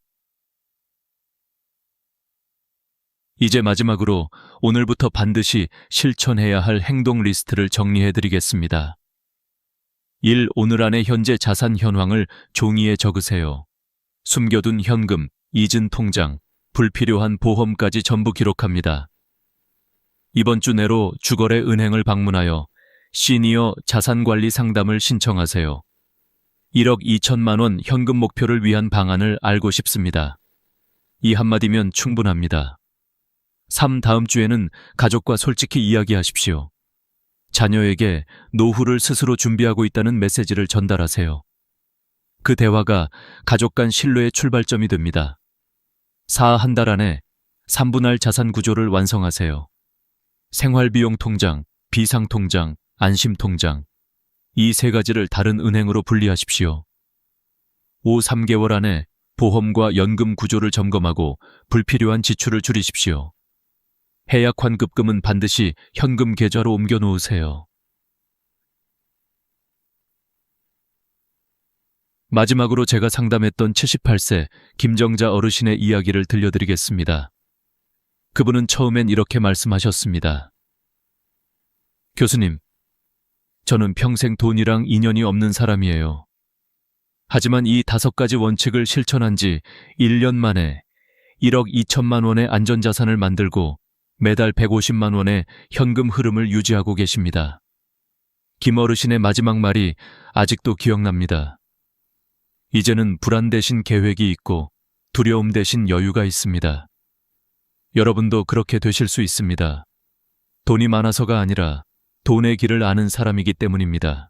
이제 마지막으로 오늘부터 반드시 실천해야 할 행동 리스트를 정리해드리겠습니다. 1. 오늘 안에 현재 자산 현황을 종이에 적으세요. 숨겨둔 현금, 잊은 통장, 불필요한 보험까지 전부 기록합니다. 이번 주 내로 주거래 은행을 방문하여 시니어 자산관리 상담을 신청하세요. 1억 2천만 원 현금 목표를 위한 방안을 알고 싶습니다. 이 한마디면 충분합니다. 3. 다음 주에는 가족과 솔직히 이야기하십시오. 자녀에게 노후를 스스로 준비하고 있다는 메시지를 전달하세요. 그 대화가 가족 간 신뢰의 출발점이 됩니다. 4. 한 달 안에 3분할 자산 구조를 완성하세요. 생활비용 통장, 비상통장, 안심통장. 이 3가지를 다른 은행으로 분리하십시오. 5. 3개월 안에 보험과 연금 구조를 점검하고 불필요한 지출을 줄이십시오. 해약 환급금은 반드시 현금 계좌로 옮겨 놓으세요. 마지막으로 제가 상담했던 78세 김정자 어르신의 이야기를 들려드리겠습니다. 그분은 처음엔 이렇게 말씀하셨습니다. 교수님, 저는 평생 돈이랑 인연이 없는 사람이에요. 하지만 이 5가지 원칙을 실천한 지 1년 만에 1억 2천만 원의 안전자산을 만들고 매달 150만 원의 현금 흐름을 유지하고 계십니다. 김 어르신의 마지막 말이 아직도 기억납니다. 이제는 불안 대신 계획이 있고 두려움 대신 여유가 있습니다. 여러분도 그렇게 되실 수 있습니다. 돈이 많아서가 아니라 돈의 길을 아는 사람이기 때문입니다.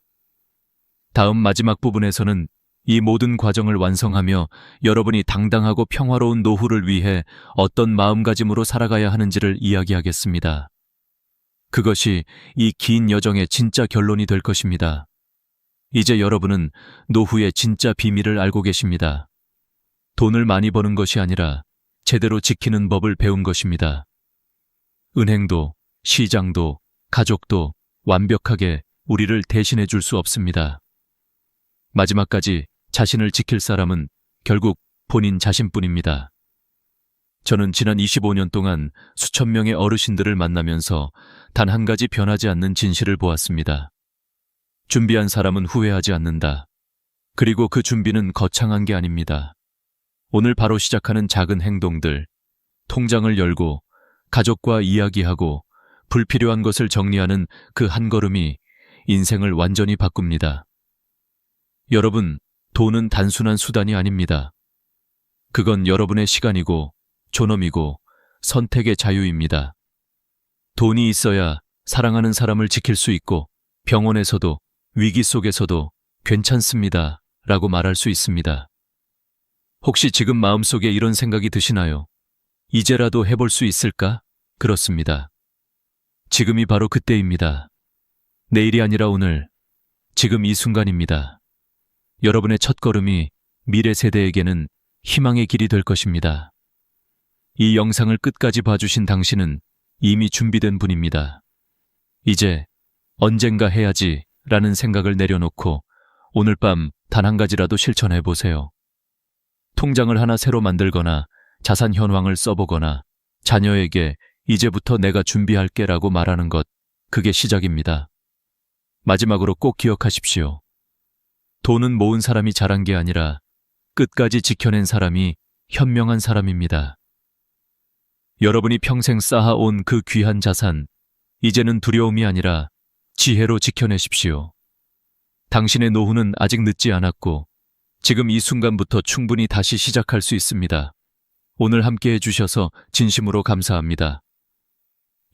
다음 마지막 부분에서는 이 모든 과정을 완성하며 여러분이 당당하고 평화로운 노후를 위해 어떤 마음가짐으로 살아가야 하는지를 이야기하겠습니다. 그것이 이 긴 여정의 진짜 결론이 될 것입니다. 이제 여러분은 노후의 진짜 비밀을 알고 계십니다. 돈을 많이 버는 것이 아니라 제대로 지키는 법을 배운 것입니다. 은행도, 시장도, 가족도 완벽하게 우리를 대신해 줄 수 없습니다. 마지막까지 자신을 지킬 사람은 결국 본인 자신뿐입니다. 저는 지난 25년 동안 수천 명의 어르신들을 만나면서 단 한 가지 변하지 않는 진실을 보았습니다. 준비한 사람은 후회하지 않는다. 그리고 그 준비는 거창한 게 아닙니다. 오늘 바로 시작하는 작은 행동들, 통장을 열고 가족과 이야기하고 불필요한 것을 정리하는 그 한 걸음이 인생을 완전히 바꿉니다. 여러분, 돈은 단순한 수단이 아닙니다. 그건 여러분의 시간이고 존엄이고 선택의 자유입니다. 돈이 있어야 사랑하는 사람을 지킬 수 있고 병원에서도 위기 속에서도 괜찮습니다 라고 말할 수 있습니다. 혹시 지금 마음속에 이런 생각이 드시나요? 이제라도 해볼 수 있을까? 그렇습니다. 지금이 바로 그때입니다. 내일이 아니라 오늘, 지금 이 순간입니다. 여러분의 첫걸음이 미래 세대에게는 희망의 길이 될 것입니다. 이 영상을 끝까지 봐주신 당신은 이미 준비된 분입니다. 이제 언젠가 해야지 라는 생각을 내려놓고 오늘 밤 단 한 가지라도 실천해 보세요. 통장을 하나 새로 만들거나 자산 현황을 써보거나 자녀에게 이제부터 내가 준비할게 라고 말하는 것, 그게 시작입니다. 마지막으로 꼭 기억하십시오. 돈은 모은 사람이 잘한 게 아니라 끝까지 지켜낸 사람이 현명한 사람입니다. 여러분이 평생 쌓아온 그 귀한 자산, 이제는 두려움이 아니라 지혜로 지켜내십시오. 당신의 노후는 아직 늦지 않았고 지금 이 순간부터 충분히 다시 시작할 수 있습니다. 오늘 함께 해주셔서 진심으로 감사합니다.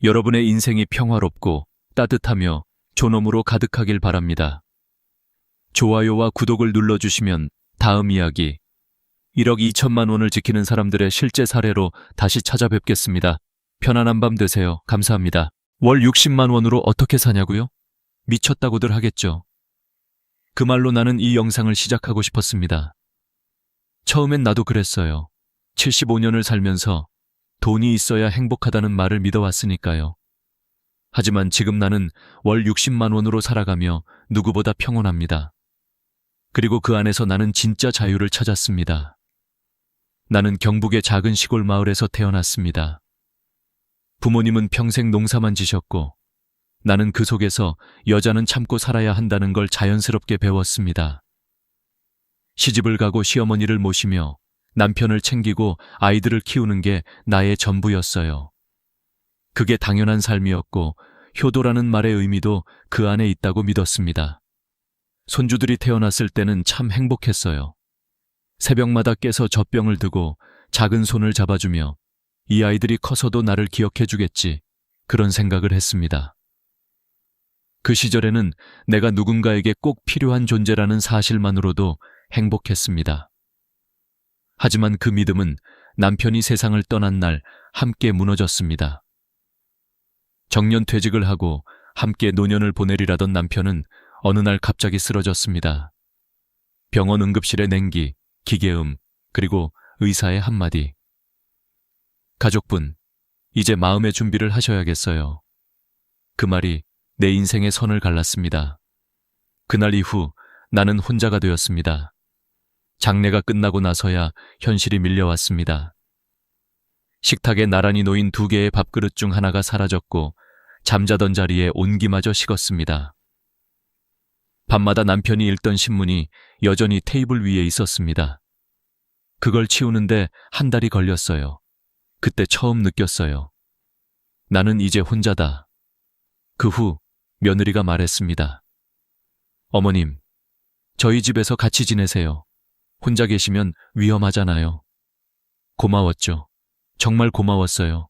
여러분의 인생이 평화롭고 따뜻하며 존엄으로 가득하길 바랍니다. 좋아요와 구독을 눌러주시면 다음 이야기 1억 2천만 원을 지키는 사람들의 실제 사례로 다시 찾아뵙겠습니다. 편안한 밤 되세요. 감사합니다. 월 60만 원으로 어떻게 사냐고요? 미쳤다고들 하겠죠. 그 말로 나는 이 영상을 시작하고 싶었습니다. 처음엔 나도 그랬어요. 75년을 살면서 돈이 있어야 행복하다는 말을 믿어왔으니까요. 하지만 지금 나는 월 60만 원으로 살아가며 누구보다 평온합니다. 그리고 그 안에서 나는 진짜 자유를 찾았습니다. 나는 경북의 작은 시골 마을에서 태어났습니다. 부모님은 평생 농사만 지셨고 나는 그 속에서 여자는 참고 살아야 한다는 걸 자연스럽게 배웠습니다. 시집을 가고 시어머니를 모시며 남편을 챙기고 아이들을 키우는 게 나의 전부였어요. 그게 당연한 삶이었고 효도라는 말의 의미도 그 안에 있다고 믿었습니다. 손주들이 태어났을 때는 참 행복했어요. 새벽마다 깨서 젖병을 드고 작은 손을 잡아주며 이 아이들이 커서도 나를 기억해주겠지, 그런 생각을 했습니다. 그 시절에는 내가 누군가에게 꼭 필요한 존재라는 사실만으로도 행복했습니다. 하지만 그 믿음은 남편이 세상을 떠난 날 함께 무너졌습니다. 정년퇴직을 하고 함께 노년을 보내리라던 남편은 어느 날 갑자기 쓰러졌습니다. 병원 응급실에 냉기, 기계음, 그리고 의사의 한마디. 가족분, 이제 마음의 준비를 하셔야겠어요. 그 말이 내 인생의 선을 갈랐습니다. 그날 이후 나는 혼자가 되었습니다. 장례가 끝나고 나서야 현실이 밀려왔습니다. 식탁에 나란히 놓인 2개의 밥그릇 중 하나가 사라졌고 잠자던 자리에 온기마저 식었습니다. 밤마다 남편이 읽던 신문이 여전히 테이블 위에 있었습니다. 그걸 치우는데 1달이 걸렸어요. 그때 처음 느꼈어요. 나는 이제 혼자다. 그 후 며느리가 말했습니다. 어머님, 저희 집에서 같이 지내세요. 혼자 계시면 위험하잖아요. 고마웠죠. 정말 고마웠어요.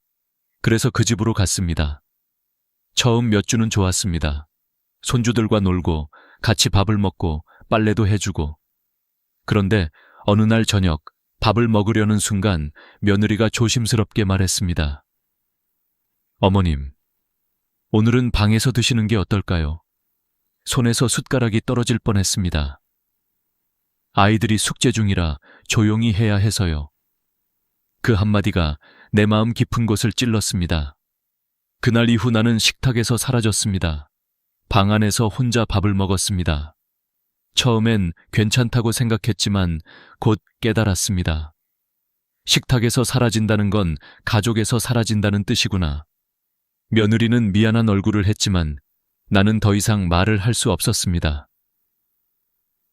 그래서 그 집으로 갔습니다. 처음 몇 주는 좋았습니다. 손주들과 놀고 같이 밥을 먹고 빨래도 해주고. 그런데 어느 날 저녁 밥을 먹으려는 순간 며느리가 조심스럽게 말했습니다. 어머님, 오늘은 방에서 드시는 게 어떨까요? 손에서 숟가락이 떨어질 뻔했습니다. 아이들이 숙제 중이라 조용히 해야 해서요. 그 한마디가 내 마음 깊은 곳을 찔렀습니다. 그날 이후 나는 식탁에서 사라졌습니다. 방 안에서 혼자 밥을 먹었습니다. 처음엔 괜찮다고 생각했지만 곧 깨달았습니다. 식탁에서 사라진다는 건 가족에서 사라진다는 뜻이구나. 며느리는 미안한 얼굴을 했지만 나는 더 이상 말을 할 수 없었습니다.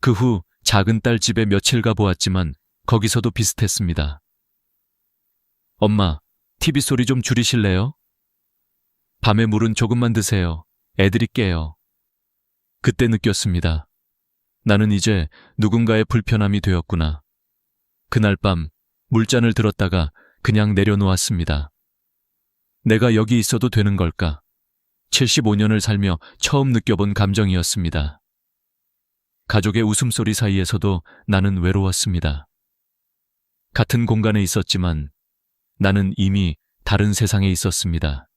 그 후 작은 딸 집에 며칠 가보았지만 거기서도 비슷했습니다. 엄마, TV 소리 좀 줄이실래요? 밤에 물은 조금만 드세요. 애들이 깨요. 그때 느꼈습니다. 나는 이제 누군가의 불편함이 되었구나. 그날 밤 물잔을 들었다가 그냥 내려놓았습니다. 내가 여기 있어도 되는 걸까? 75년을 살며 처음 느껴본 감정이었습니다. 가족의 웃음소리 사이에서도 나는 외로웠습니다. 같은 공간에 있었지만 나는 이미 다른 세상에 있었습니다.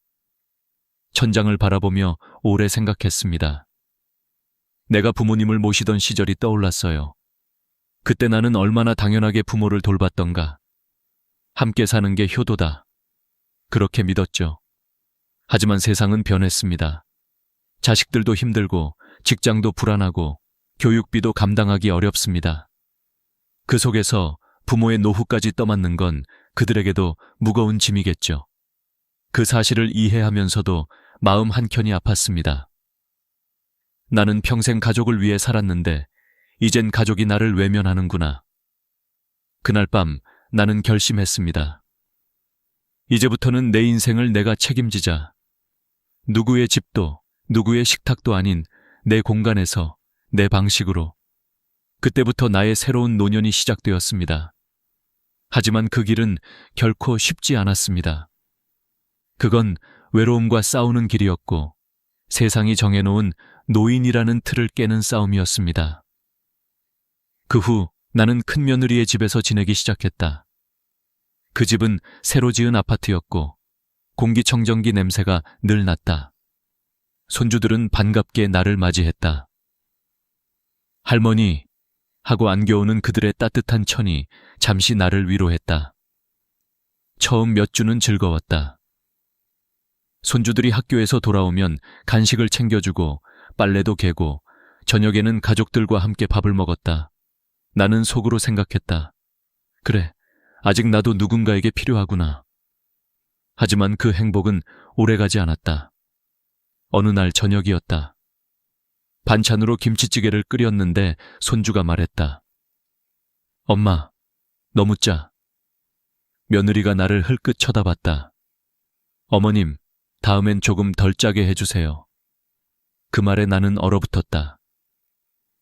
천장을 바라보며 오래 생각했습니다. 내가 부모님을 모시던 시절이 떠올랐어요. 그때 나는 얼마나 당연하게 부모를 돌봤던가. 함께 사는 게 효도다. 그렇게 믿었죠. 하지만 세상은 변했습니다. 자식들도 힘들고 직장도 불안하고 교육비도 감당하기 어렵습니다. 그 속에서 부모의 노후까지 떠맡는 건 그들에게도 무거운 짐이겠죠. 그 사실을 이해하면서도 마음 한켠이 아팠습니다. 나는 평생 가족을 위해 살았는데 이젠 가족이 나를 외면하는구나. 그날 밤 나는 결심했습니다. 이제부터는 내 인생을 내가 책임지자. 누구의 집도 누구의 식탁도 아닌 내 공간에서 내 방식으로. 그때부터 나의 새로운 노년이 시작되었습니다. 하지만 그 길은 결코 쉽지 않았습니다. 그건 외로움과 싸우는 길이었고 세상이 정해놓은 노인이라는 틀을 깨는 싸움이었습니다. 그 후 나는 큰며느리의 집에서 지내기 시작했다. 그 집은 새로 지은 아파트였고 공기청정기 냄새가 늘 났다. 손주들은 반갑게 나를 맞이했다. 할머니 하고 안겨오는 그들의 따뜻한 천이 잠시 나를 위로했다. 처음 몇 주는 즐거웠다. 손주들이 학교에서 돌아오면 간식을 챙겨주고 빨래도 개고 저녁에는 가족들과 함께 밥을 먹었다. 나는 속으로 생각했다. 그래, 아직 나도 누군가에게 필요하구나. 하지만 그 행복은 오래가지 않았다. 어느 날 저녁이었다. 반찬으로 김치찌개를 끓였는데 손주가 말했다. 엄마, 너무 짜. 며느리가 나를 흘끗 쳐다봤다. 어머님, 다음엔 조금 덜 짜게 해주세요. 그 말에 나는 얼어붙었다.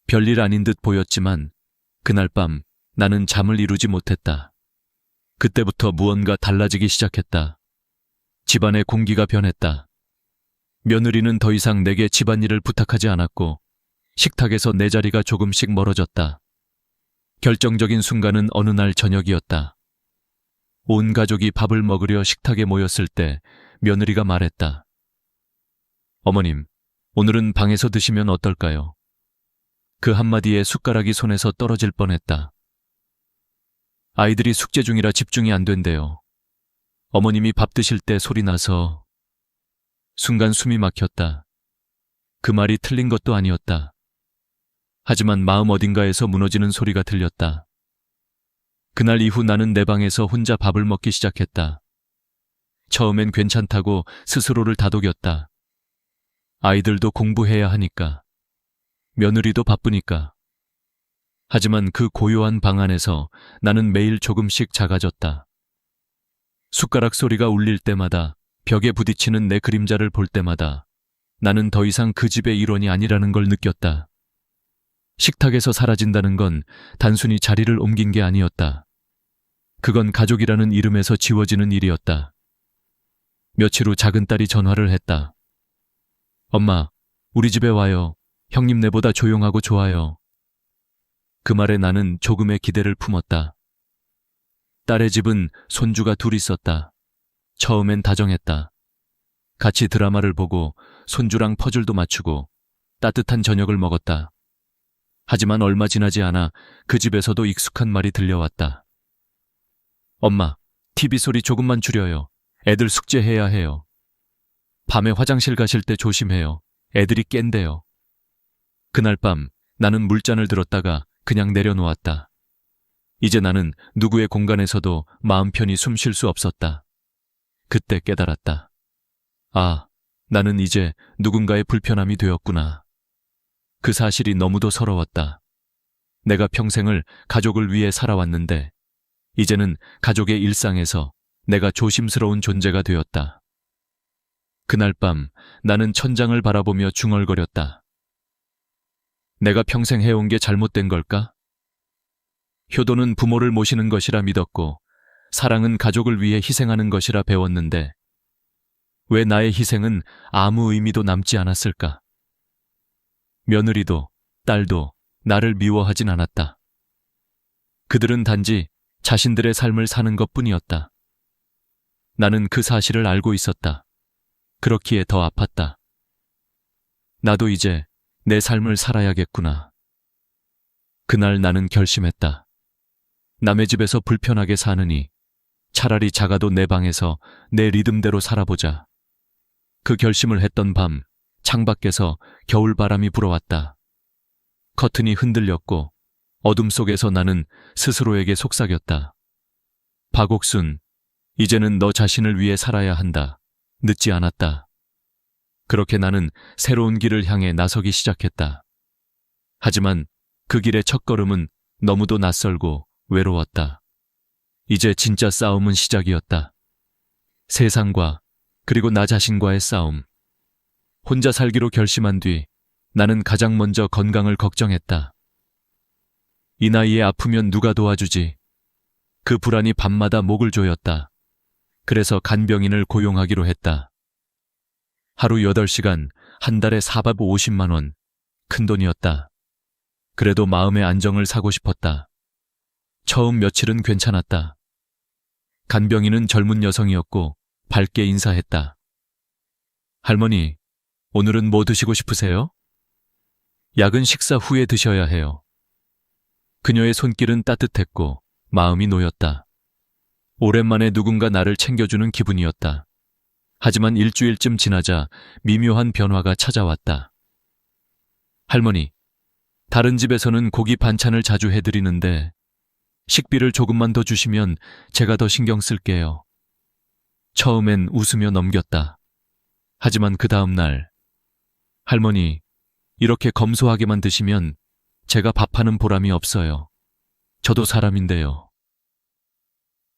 별일 아닌 듯 보였지만 그날 밤 나는 잠을 이루지 못했다. 그때부터 무언가 달라지기 시작했다. 집안의 공기가 변했다. 며느리는 더 이상 내게 집안일을 부탁하지 않았고 식탁에서 내 자리가 조금씩 멀어졌다. 결정적인 순간은 어느 날 저녁이었다. 온 가족이 밥을 먹으려 식탁에 모였을 때 며느리가 말했다. 어머님, 오늘은 방에서 드시면 어떨까요? 그 한마디에 숟가락이 손에서 떨어질 뻔했다. 아이들이 숙제 중이라 집중이 안 된대요. 어머님이 밥 드실 때 소리 나서. 순간 숨이 막혔다. 그 말이 틀린 것도 아니었다. 하지만 마음 어딘가에서 무너지는 소리가 들렸다. 그날 이후 나는 내 방에서 혼자 밥을 먹기 시작했다. 처음엔 괜찮다고 스스로를 다독였다. 아이들도 공부해야 하니까. 며느리도 바쁘니까. 하지만 그 고요한 방 안에서 나는 매일 조금씩 작아졌다. 숟가락 소리가 울릴 때마다, 벽에 부딪히는 내 그림자를 볼 때마다 나는 더 이상 그 집의 일원이 아니라는 걸 느꼈다. 식탁에서 사라진다는 건 단순히 자리를 옮긴 게 아니었다. 그건 가족이라는 이름에서 지워지는 일이었다. 며칠 후 작은 딸이 전화를 했다. 엄마, 우리 집에 와요. 형님네보다 조용하고 좋아요. 그 말에 나는 조금의 기대를 품었다. 딸의 집은 손주가 둘 있었다. 처음엔 다정했다. 같이 드라마를 보고 손주랑 퍼즐도 맞추고 따뜻한 저녁을 먹었다. 하지만 얼마 지나지 않아 그 집에서도 익숙한 말이 들려왔다. 엄마, TV 소리 조금만 줄여요. 애들 숙제해야 해요. 밤에 화장실 가실 때 조심해요. 애들이 깬대요. 그날 밤 나는 물잔을 들었다가 그냥 내려놓았다. 이제 나는 누구의 공간에서도 마음 편히 숨 쉴 수 없었다. 그때 깨달았다. 아, 나는 이제 누군가의 불편함이 되었구나. 그 사실이 너무도 서러웠다. 내가 평생을 가족을 위해 살아왔는데 이제는 가족의 일상에서 내가 조심스러운 존재가 되었다. 그날 밤 나는 천장을 바라보며 중얼거렸다. 내가 평생 해온 게 잘못된 걸까? 효도는 부모를 모시는 것이라 믿었고 사랑은 가족을 위해 희생하는 것이라 배웠는데 왜 나의 희생은 아무 의미도 남지 않았을까? 며느리도 딸도 나를 미워하진 않았다. 그들은 단지 자신들의 삶을 사는 것뿐이었다. 나는 그 사실을 알고 있었다. 그렇기에 더 아팠다. 나도 이제 내 삶을 살아야겠구나. 그날 나는 결심했다. 남의 집에서 불편하게 사느니 차라리 작아도 내 방에서 내 리듬대로 살아보자. 그 결심을 했던 밤 창밖에서 겨울바람이 불어왔다. 커튼이 흔들렸고 어둠 속에서 나는 스스로에게 속삭였다. 박옥순, 이제는 너 자신을 위해 살아야 한다. 늦지 않았다. 그렇게 나는 새로운 길을 향해 나서기 시작했다. 하지만 그 길의 첫걸음은 너무도 낯설고 외로웠다. 이제 진짜 싸움은 시작이었다. 세상과 그리고 나 자신과의 싸움. 혼자 살기로 결심한 뒤 나는 가장 먼저 건강을 걱정했다. 이 나이에 아프면 누가 도와주지? 그 불안이 밤마다 목을 조였다. 그래서 간병인을 고용하기로 했다. 하루 8시간, 한 달에 450만 원. 큰돈이었다. 그래도 마음의 안정을 사고 싶었다. 처음 며칠은 괜찮았다. 간병인은 젊은 여성이었고 밝게 인사했다. 할머니, 오늘은 뭐 드시고 싶으세요? 약은 식사 후에 드셔야 해요. 그녀의 손길은 따뜻했고 마음이 놓였다. 오랜만에 누군가 나를 챙겨주는 기분이었다. 하지만 일주일쯤 지나자 미묘한 변화가 찾아왔다. 할머니, 다른 집에서는 고기 반찬을 자주 해드리는데 식비를 조금만 더 주시면 제가 더 신경 쓸게요. 처음엔 웃으며 넘겼다. 하지만 그 다음 날, 할머니, 이렇게 검소하게만 드시면 제가 밥하는 보람이 없어요. 저도 사람인데요.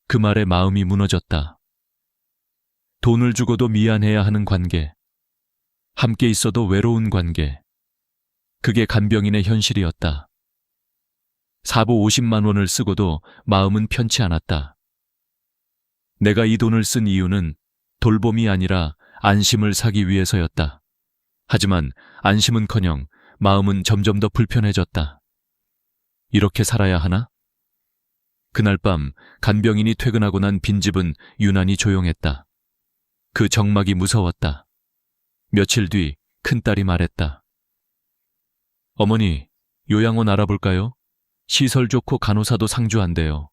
그 말에 마음이 무너졌다. 돈을 주고도 미안해야 하는 관계, 함께 있어도 외로운 관계, 그게 간병인의 현실이었다. 사부 50만 원을 쓰고도 마음은 편치 않았다. 내가 이 돈을 쓴 이유는 돌봄이 아니라 안심을 사기 위해서였다. 하지만 안심은커녕 마음은 점점 더 불편해졌다. 이렇게 살아야 하나? 그날 밤 간병인이 퇴근하고 난 빈집은 유난히 조용했다. 그 정막이 무서웠다. 며칠 뒤 큰딸이 말했다. 어머니, 요양원 알아볼까요? 시설 좋고 간호사도 상주한대요.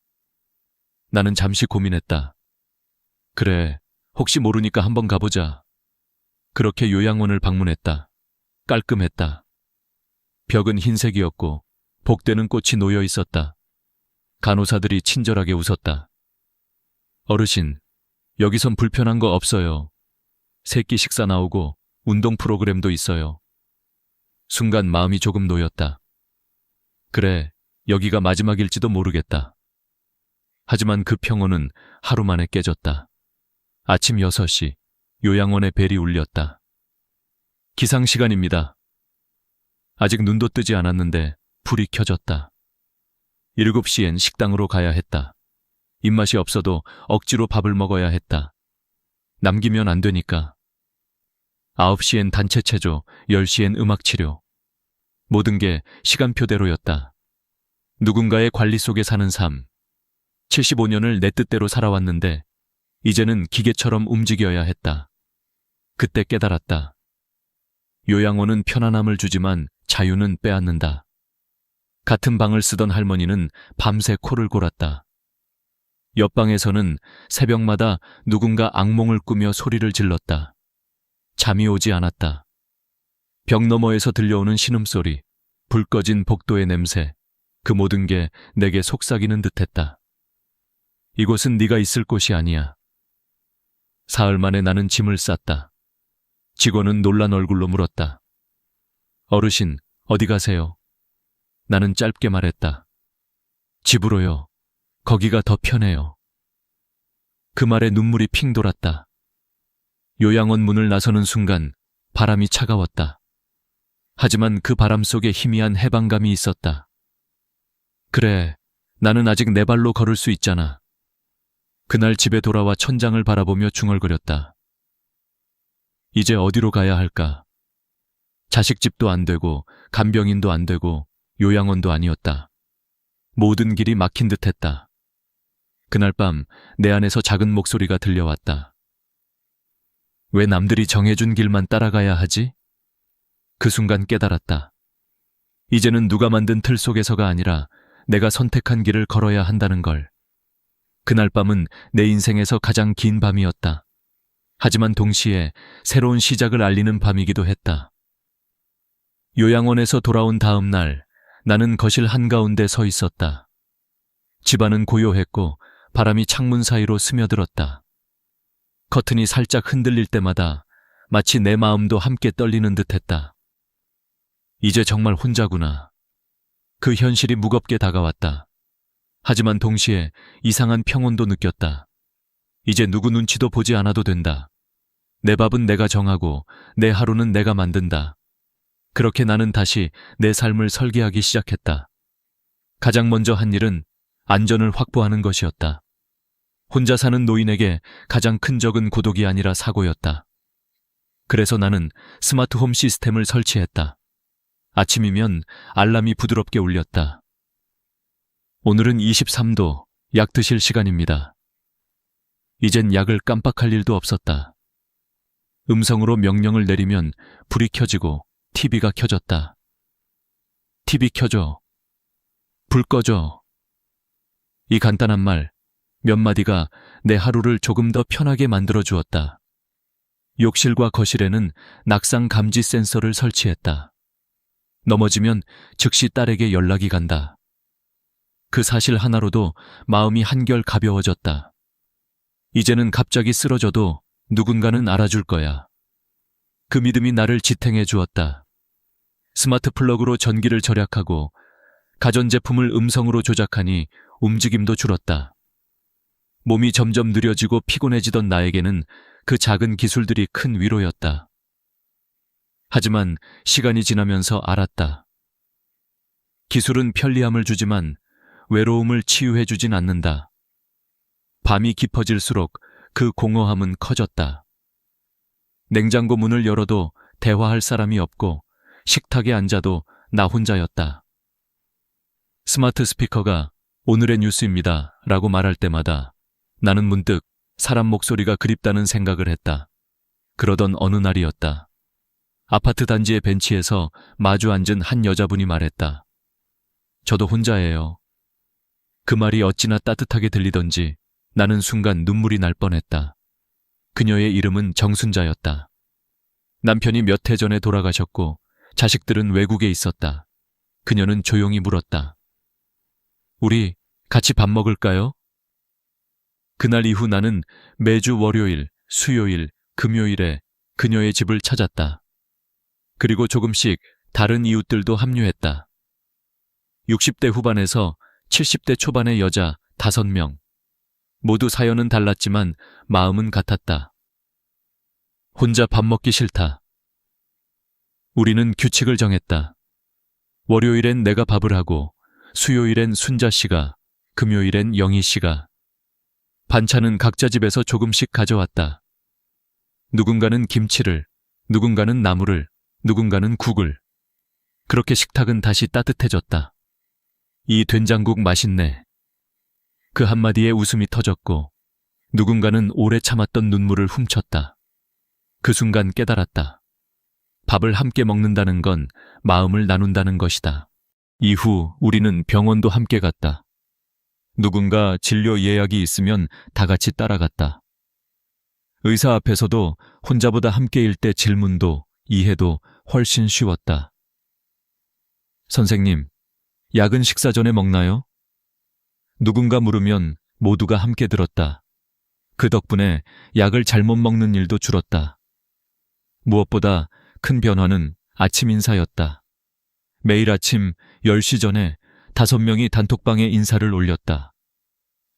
나는 잠시 고민했다. 그래, 혹시 모르니까 한번 가보자. 그렇게 요양원을 방문했다. 깔끔했다. 벽은 흰색이었고 복되는 꽃이 놓여 있었다. 간호사들이 친절하게 웃었다. 어르신, 여기선 불편한 거 없어요. 새끼 식사 나오고 운동 프로그램도 있어요. 순간 마음이 조금 놓였다. 그래, 여기가 마지막일지도 모르겠다. 하지만 그 평온은 하루 만에 깨졌다. 아침 6시, 요양원의 벨이 울렸다. 기상 시간입니다. 아직 눈도 뜨지 않았는데 불이 켜졌다. 7시엔 식당으로 가야 했다. 입맛이 없어도 억지로 밥을 먹어야 했다. 남기면 안 되니까. 9시엔 단체 체조, 10시엔 음악 치료. 모든 게 시간표대로였다. 누군가의 관리 속에 사는 삶. 75년을 내 뜻대로 살아왔는데 이제는 기계처럼 움직여야 했다. 그때 깨달았다. 요양원은 편안함을 주지만 자유는 빼앗는다. 같은 방을 쓰던 할머니는 밤새 코를 골았다. 옆방에서는 새벽마다 누군가 악몽을 꾸며 소리를 질렀다. 잠이 오지 않았다. 벽 너머에서 들려오는 신음소리, 불 꺼진 복도의 냄새, 그 모든 게 내게 속삭이는 듯했다. 이곳은 네가 있을 곳이 아니야. 사흘 만에 나는 짐을 쌌다. 직원은 놀란 얼굴로 물었다. 어르신, 어디 가세요? 나는 짧게 말했다. 집으로요. 거기가 더 편해요. 그 말에 눈물이 핑 돌았다. 요양원 문을 나서는 순간 바람이 차가웠다. 하지만 그 바람 속에 희미한 해방감이 있었다. 그래, 나는 아직 내 발로 걸을 수 있잖아. 그날 집에 돌아와 천장을 바라보며 중얼거렸다. 이제 어디로 가야 할까? 자식집도 안 되고 간병인도 안 되고 요양원도 아니었다. 모든 길이 막힌 듯했다. 그날 밤 내 안에서 작은 목소리가 들려왔다. 왜 남들이 정해준 길만 따라가야 하지? 그 순간 깨달았다. 이제는 누가 만든 틀 속에서가 아니라 내가 선택한 길을 걸어야 한다는 걸. 그날 밤은 내 인생에서 가장 긴 밤이었다. 하지만 동시에 새로운 시작을 알리는 밤이기도 했다. 요양원에서 돌아온 다음 날, 나는 거실 한가운데 서 있었다. 집안은 고요했고 바람이 창문 사이로 스며들었다. 커튼이 살짝 흔들릴 때마다 마치 내 마음도 함께 떨리는 듯했다. 이제 정말 혼자구나. 그 현실이 무겁게 다가왔다. 하지만 동시에 이상한 평온도 느꼈다. 이제 누구 눈치도 보지 않아도 된다. 내 밥은 내가 정하고 내 하루는 내가 만든다. 그렇게 나는 다시 내 삶을 설계하기 시작했다. 가장 먼저 한 일은 안전을 확보하는 것이었다. 혼자 사는 노인에게 가장 큰 적은 고독이 아니라 사고였다. 그래서 나는 스마트홈 시스템을 설치했다. 아침이면 알람이 부드럽게 울렸다. 오늘은 23도, 약 드실 시간입니다. 이젠 약을 깜빡할 일도 없었다. 음성으로 명령을 내리면 불이 켜지고 TV가 켜졌다. TV 켜줘. 불 꺼줘. 이 간단한 말, 몇 마디가 내 하루를 조금 더 편하게 만들어 주었다. 욕실과 거실에는 낙상 감지 센서를 설치했다. 넘어지면 즉시 딸에게 연락이 간다. 그 사실 하나로도 마음이 한결 가벼워졌다. 이제는 갑자기 쓰러져도 누군가는 알아줄 거야. 그 믿음이 나를 지탱해 주었다. 스마트 플러그로 전기를 절약하고 가전제품을 음성으로 조작하니 움직임도 줄었다. 몸이 점점 느려지고 피곤해지던 나에게는 그 작은 기술들이 큰 위로였다. 하지만 시간이 지나면서 알았다. 기술은 편리함을 주지만 외로움을 치유해주진 않는다. 밤이 깊어질수록 그 공허함은 커졌다. 냉장고 문을 열어도 대화할 사람이 없고 식탁에 앉아도 나 혼자였다. 스마트 스피커가 오늘의 뉴스입니다 라고 말할 때마다 나는 문득 사람 목소리가 그립다는 생각을 했다. 그러던 어느 날이었다. 아파트 단지의 벤치에서 마주 앉은 한 여자분이 말했다. 저도 혼자예요. 그 말이 어찌나 따뜻하게 들리던지 나는 순간 눈물이 날 뻔했다. 그녀의 이름은 정순자였다. 남편이 몇 해 전에 돌아가셨고 자식들은 외국에 있었다. 그녀는 조용히 물었다. 우리 같이 밥 먹을까요? 그날 이후 나는 매주 월요일, 수요일, 금요일에 그녀의 집을 찾았다. 그리고 조금씩 다른 이웃들도 합류했다. 60대 후반에서 70대 초반의 여자 5명. 모두 사연은 달랐지만 마음은 같았다. 혼자 밥 먹기 싫다. 우리는 규칙을 정했다. 월요일엔 내가 밥을 하고 수요일엔 순자 씨가, 금요일엔 영희 씨가. 반찬은 각자 집에서 조금씩 가져왔다. 누군가는 김치를, 누군가는 나물을, 누군가는 국을. 그렇게 식탁은 다시 따뜻해졌다. 이 된장국 맛있네. 그 한마디에 웃음이 터졌고 누군가는 오래 참았던 눈물을 훔쳤다. 그 순간 깨달았다. 밥을 함께 먹는다는 건 마음을 나눈다는 것이다. 이후 우리는 병원도 함께 갔다. 누군가 진료 예약이 있으면 다 같이 따라갔다. 의사 앞에서도 혼자보다 함께일 때 질문도 이해도 훨씬 쉬웠다. 선생님, 약은 식사 전에 먹나요? 누군가 물으면 모두가 함께 들었다. 그 덕분에 약을 잘못 먹는 일도 줄었다. 무엇보다 큰 변화는 아침 인사였다. 매일 아침 10시 전에 5명이 단톡방에 인사를 올렸다.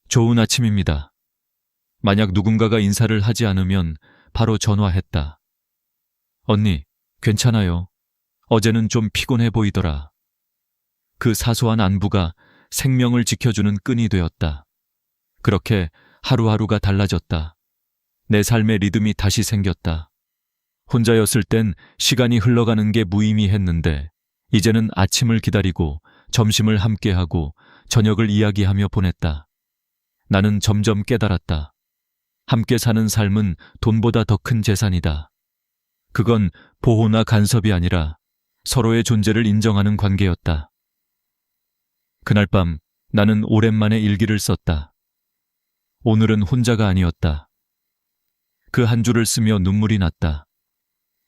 좋은 아침입니다. 만약 누군가가 인사를 하지 않으면 바로 전화했다. 언니, 괜찮아요. 어제는 좀 피곤해 보이더라. 그 사소한 안부가 생명을 지켜주는 끈이 되었다. 그렇게 하루하루가 달라졌다. 내 삶의 리듬이 다시 생겼다. 혼자였을 땐 시간이 흘러가는 게 무의미했는데 이제는 아침을 기다리고 점심을 함께하고 저녁을 이야기하며 보냈다. 나는 점점 깨달았다. 함께 사는 삶은 돈보다 더 큰 재산이다. 그건 보호나 간섭이 아니라 서로의 존재를 인정하는 관계였다. 그날 밤 나는 오랜만에 일기를 썼다. 오늘은 혼자가 아니었다. 그 한 줄을 쓰며 눈물이 났다.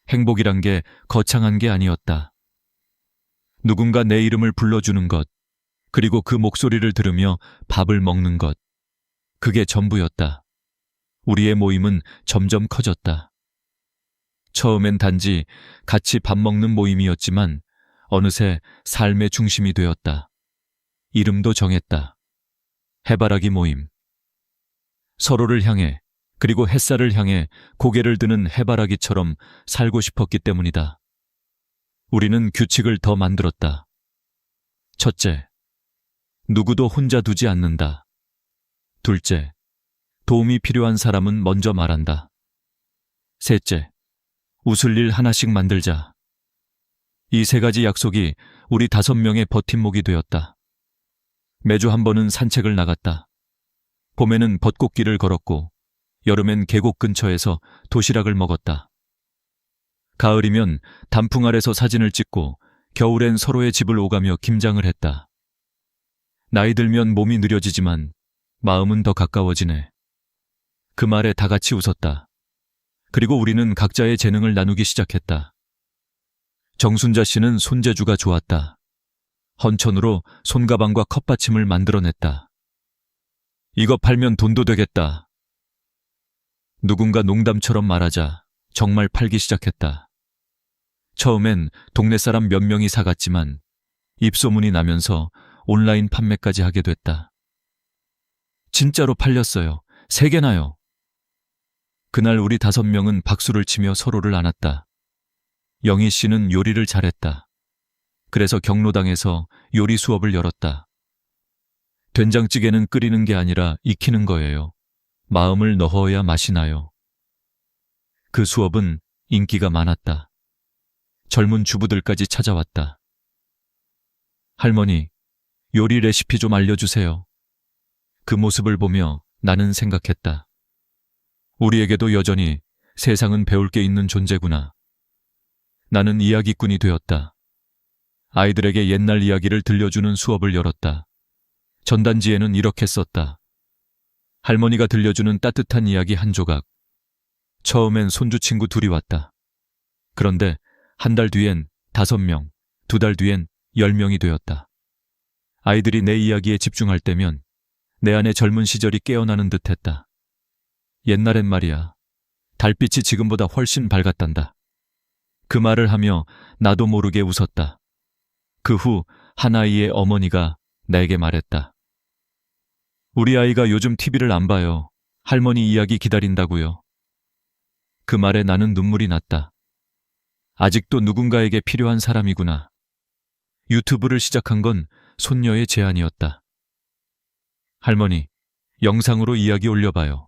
행복이란 게 거창한 게 아니었다. 누군가 내 이름을 불러주는 것, 그리고 그 목소리를 들으며 밥을 먹는 것. 그게 전부였다. 우리의 모임은 점점 커졌다. 처음엔 단지 같이 밥 먹는 모임이었지만 어느새 삶의 중심이 되었다. 이름도 정했다. 해바라기 모임. 서로를 향해 그리고 햇살을 향해 고개를 드는 해바라기처럼 살고 싶었기 때문이다. 우리는 규칙을 더 만들었다. 첫째, 누구도 혼자 두지 않는다. 둘째, 도움이 필요한 사람은 먼저 말한다. 셋째, 웃을 일 하나씩 만들자. 이 3가지 약속이 우리 5명의 버팀목이 되었다. 매주 한 번은 산책을 나갔다. 봄에는 벚꽃길을 걸었고 여름엔 계곡 근처에서 도시락을 먹었다. 가을이면 단풍 아래서 사진을 찍고 겨울엔 서로의 집을 오가며 김장을 했다. 나이 들면 몸이 느려지지만 마음은 더 가까워지네. 그 말에 다 같이 웃었다. 그리고 우리는 각자의 재능을 나누기 시작했다. 정순자 씨는 손재주가 좋았다. 헌천으로 손가방과 컵받침을 만들어냈다. 이거 팔면 돈도 되겠다. 누군가 농담처럼 말하자 정말 팔기 시작했다. 처음엔 동네 사람 몇 명이 사갔지만 입소문이 나면서 온라인 판매까지 하게 됐다. 진짜로 팔렸어요. 3개나요. 그날 우리 5명은 박수를 치며 서로를 안았다. 영희 씨는 요리를 잘했다. 그래서 경로당에서 요리 수업을 열었다. 된장찌개는 끓이는 게 아니라 익히는 거예요. 마음을 넣어야 맛이 나요. 그 수업은 인기가 많았다. 젊은 주부들까지 찾아왔다. 할머니, 요리 레시피 좀 알려주세요. 그 모습을 보며 나는 생각했다. 우리에게도 여전히 세상은 배울 게 있는 존재구나. 나는 이야기꾼이 되었다. 아이들에게 옛날 이야기를 들려주는 수업을 열었다. 전단지에는 이렇게 썼다. 할머니가 들려주는 따뜻한 이야기 한 조각. 처음엔 손주 친구 둘이 왔다. 그런데 한 달 뒤엔 5명, 2달 뒤엔 10명이 되었다. 아이들이 내 이야기에 집중할 때면 내 안의 젊은 시절이 깨어나는 듯했다. 옛날엔 말이야, 달빛이 지금보다 훨씬 밝았단다. 그 말을 하며 나도 모르게 웃었다. 그 후 한 아이의 어머니가 내게 말했다. 우리 아이가 요즘 TV를 안 봐요. 할머니 이야기 기다린다고요. 그 말에 나는 눈물이 났다. 아직도 누군가에게 필요한 사람이구나. 유튜브를 시작한 건 손녀의 제안이었다. 할머니, 영상으로 이야기 올려봐요.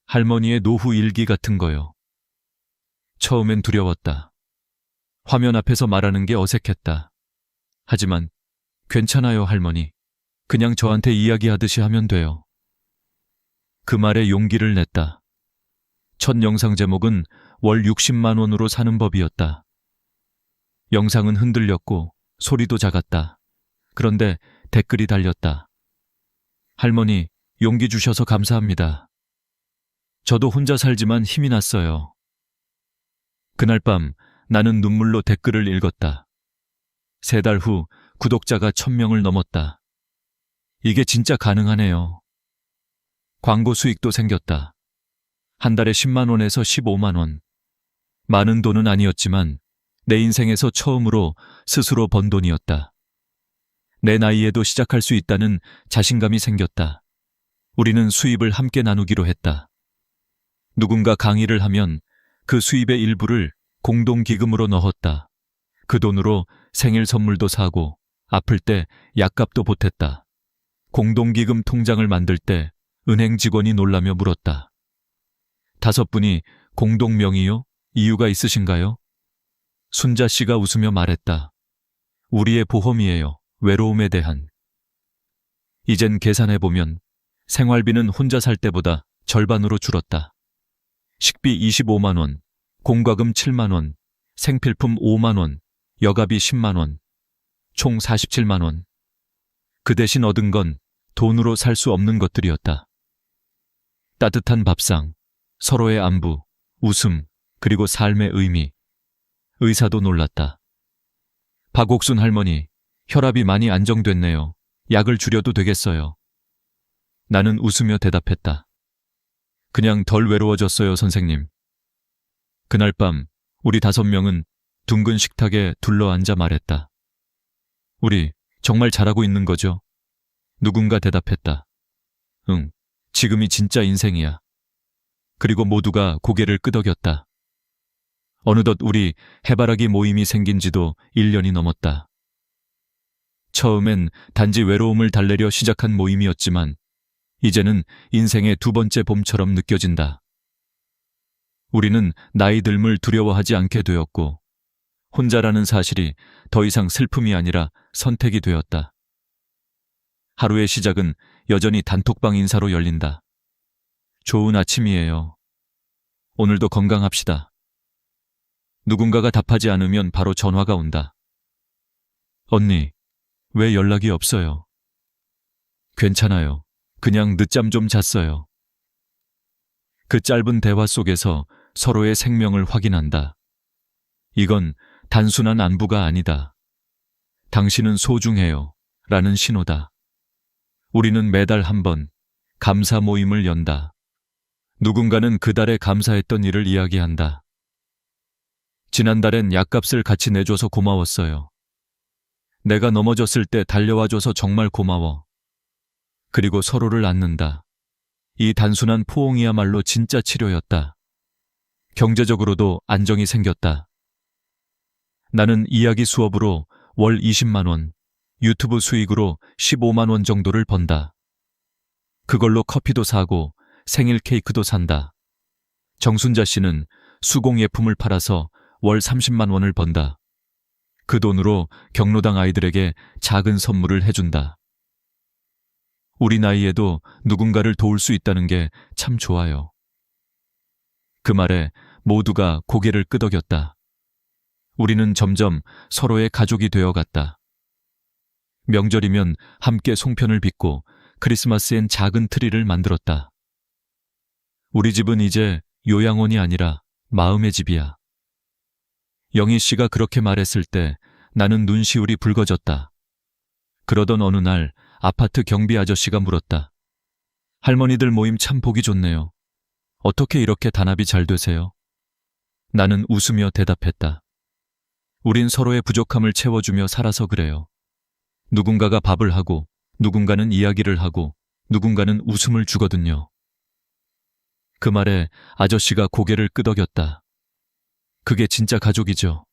할머니의 노후 일기 같은 거요. 처음엔 두려웠다. 화면 앞에서 말하는 게 어색했다. 하지만 괜찮아요, 할머니. 그냥 저한테 이야기하듯이 하면 돼요. 그 말에 용기를 냈다. 첫 영상 제목은 월 60만 원으로 사는 법이었다. 영상은 흔들렸고 소리도 작았다. 그런데 댓글이 달렸다. 할머니, 용기 주셔서 감사합니다. 저도 혼자 살지만 힘이 났어요. 그날 밤 나는 눈물로 댓글을 읽었다. 3달 후 구독자가 1000명을 넘었다. 이게 진짜 가능하네요. 광고 수익도 생겼다. 한 달에 10만 원에서 15만 원. 많은 돈은 아니었지만 내 인생에서 처음으로 스스로 번 돈이었다. 내 나이에도 시작할 수 있다는 자신감이 생겼다. 우리는 수입을 함께 나누기로 했다. 누군가 강의를 하면 그 수입의 일부를 공동기금으로 넣었다. 그 돈으로 생일 선물도 사고 아플 때 약값도 보탰다. 공동기금 통장을 만들 때 은행 직원이 놀라며 물었다. 5분이 공동명의요? 이유가 있으신가요? 순자 씨가 웃으며 말했다. 우리의 보험이에요. 외로움에 대한. 이젠 계산해보면 생활비는 혼자 살 때보다 절반으로 줄었다. 식비 25만 원, 공과금 7만 원, 생필품 5만 원, 여가비 10만 원, 총 47만 원. 그 대신 얻은 건 돈으로 살 수 없는 것들이었다. 따뜻한 밥상, 서로의 안부, 웃음, 그리고 삶의 의미. 의사도 놀랐다. 박옥순 할머니, 혈압이 많이 안정됐네요. 약을 줄여도 되겠어요. 나는 웃으며 대답했다. 그냥 덜 외로워졌어요, 선생님. 그날 밤 우리 5명은 둥근 식탁에 둘러앉아 말했다. 우리 정말 잘하고 있는 거죠? 누군가 대답했다. 응, 지금이 진짜 인생이야. 그리고 모두가 고개를 끄덕였다. 어느덧 우리 해바라기 모임이 생긴 지도 1년이 넘었다. 처음엔 단지 외로움을 달래려 시작한 모임이었지만 이제는 인생의 2번째 봄처럼 느껴진다. 우리는 나이 듦을 두려워하지 않게 되었고 혼자라는 사실이 더 이상 슬픔이 아니라 선택이 되었다. 하루의 시작은 여전히 단톡방 인사로 열린다. 좋은 아침이에요. 오늘도 건강합시다. 누군가가 답하지 않으면 바로 전화가 온다. 언니, 왜 연락이 없어요? 괜찮아요. 그냥 늦잠 좀 잤어요. 그 짧은 대화 속에서 서로의 생명을 확인한다. 이건 단순한 안부가 아니다. 당신은 소중해요. 라는 신호다. 우리는 매달 한 번 감사 모임을 연다. 누군가는 그달에 감사했던 일을 이야기한다. 지난달엔 약값을 같이 내줘서 고마웠어요. 내가 넘어졌을 때 달려와줘서 정말 고마워. 그리고 서로를 안는다. 이 단순한 포옹이야말로 진짜 치료였다. 경제적으로도 안정이 생겼다. 나는 이야기 수업으로 월 20만 원, 유튜브 수익으로 15만 원 정도를 번다. 그걸로 커피도 사고 생일 케이크도 산다. 정순자 씨는 수공예품을 팔아서 월 30만 원을 번다. 그 돈으로 경로당 아이들에게 작은 선물을 해준다. 우리 나이에도 누군가를 도울 수 있다는 게 참 좋아요. 그 말에 모두가 고개를 끄덕였다. 우리는 점점 서로의 가족이 되어갔다. 명절이면 함께 송편을 빚고 크리스마스엔 작은 트리를 만들었다. 우리 집은 이제 요양원이 아니라 마음의 집이야. 영희 씨가 그렇게 말했을 때 나는 눈시울이 붉어졌다. 그러던 어느 날 아파트 경비 아저씨가 물었다. 할머니들 모임 참 보기 좋네요. 어떻게 이렇게 단합이 잘 되세요? 나는 웃으며 대답했다. 우린 서로의 부족함을 채워주며 살아서 그래요. 누군가가 밥을 하고, 누군가는 이야기를 하고, 누군가는 웃음을 주거든요. 그 말에 아저씨가 고개를 끄덕였다. 그게 진짜 가족이죠.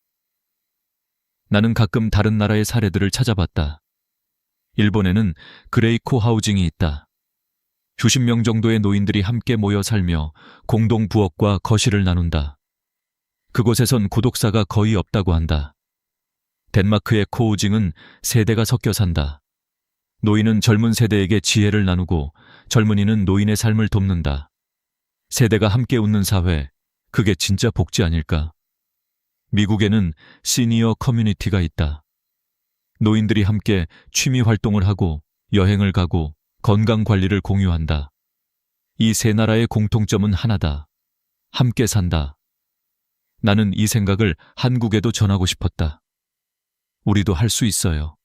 나는 가끔 다른 나라의 사례들을 찾아봤다. 일본에는 그레이코 하우징이 있다. 수십 명 정도의 노인들이 함께 모여 살며 공동 부엌과 거실을 나눈다. 그곳에선 고독사가 거의 없다고 한다. 덴마크의 코우징은 세대가 섞여 산다. 노인은 젊은 세대에게 지혜를 나누고 젊은이는 노인의 삶을 돕는다. 세대가 함께 웃는 사회, 그게 진짜 복지 아닐까? 미국에는 시니어 커뮤니티가 있다. 노인들이 함께 취미 활동을 하고 여행을 가고 건강 관리를 공유한다. 이 세 나라의 공통점은 하나다. 함께 산다. 나는 이 생각을 한국에도 전하고 싶었다. 우리도 할 수 있어요.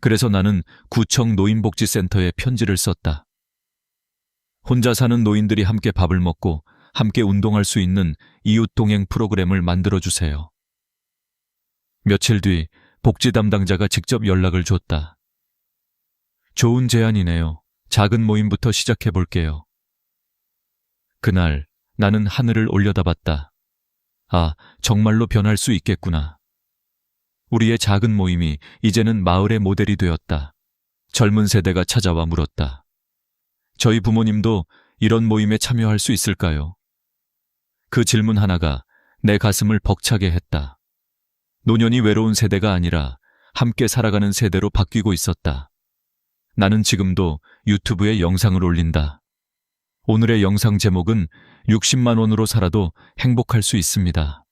그래서 나는 구청 노인복지센터에 편지를 썼다. 혼자 사는 노인들이 함께 밥을 먹고 함께 운동할 수 있는 이웃동행 프로그램을 만들어주세요. 며칠 뒤 복지 담당자가 직접 연락을 줬다. 좋은 제안이네요. 작은 모임부터 시작해 볼게요. 그날 나는 하늘을 올려다봤다. 아, 정말로 변할 수 있겠구나. 우리의 작은 모임이 이제는 마을의 모델이 되었다. 젊은 세대가 찾아와 물었다. 저희 부모님도 이런 모임에 참여할 수 있을까요? 그 질문 하나가 내 가슴을 벅차게 했다. 노년이 외로운 세대가 아니라 함께 살아가는 세대로 바뀌고 있었다. 나는 지금도 유튜브에 영상을 올린다. 오늘의 영상 제목은 60만 원으로 살아도 행복할 수 있습니다.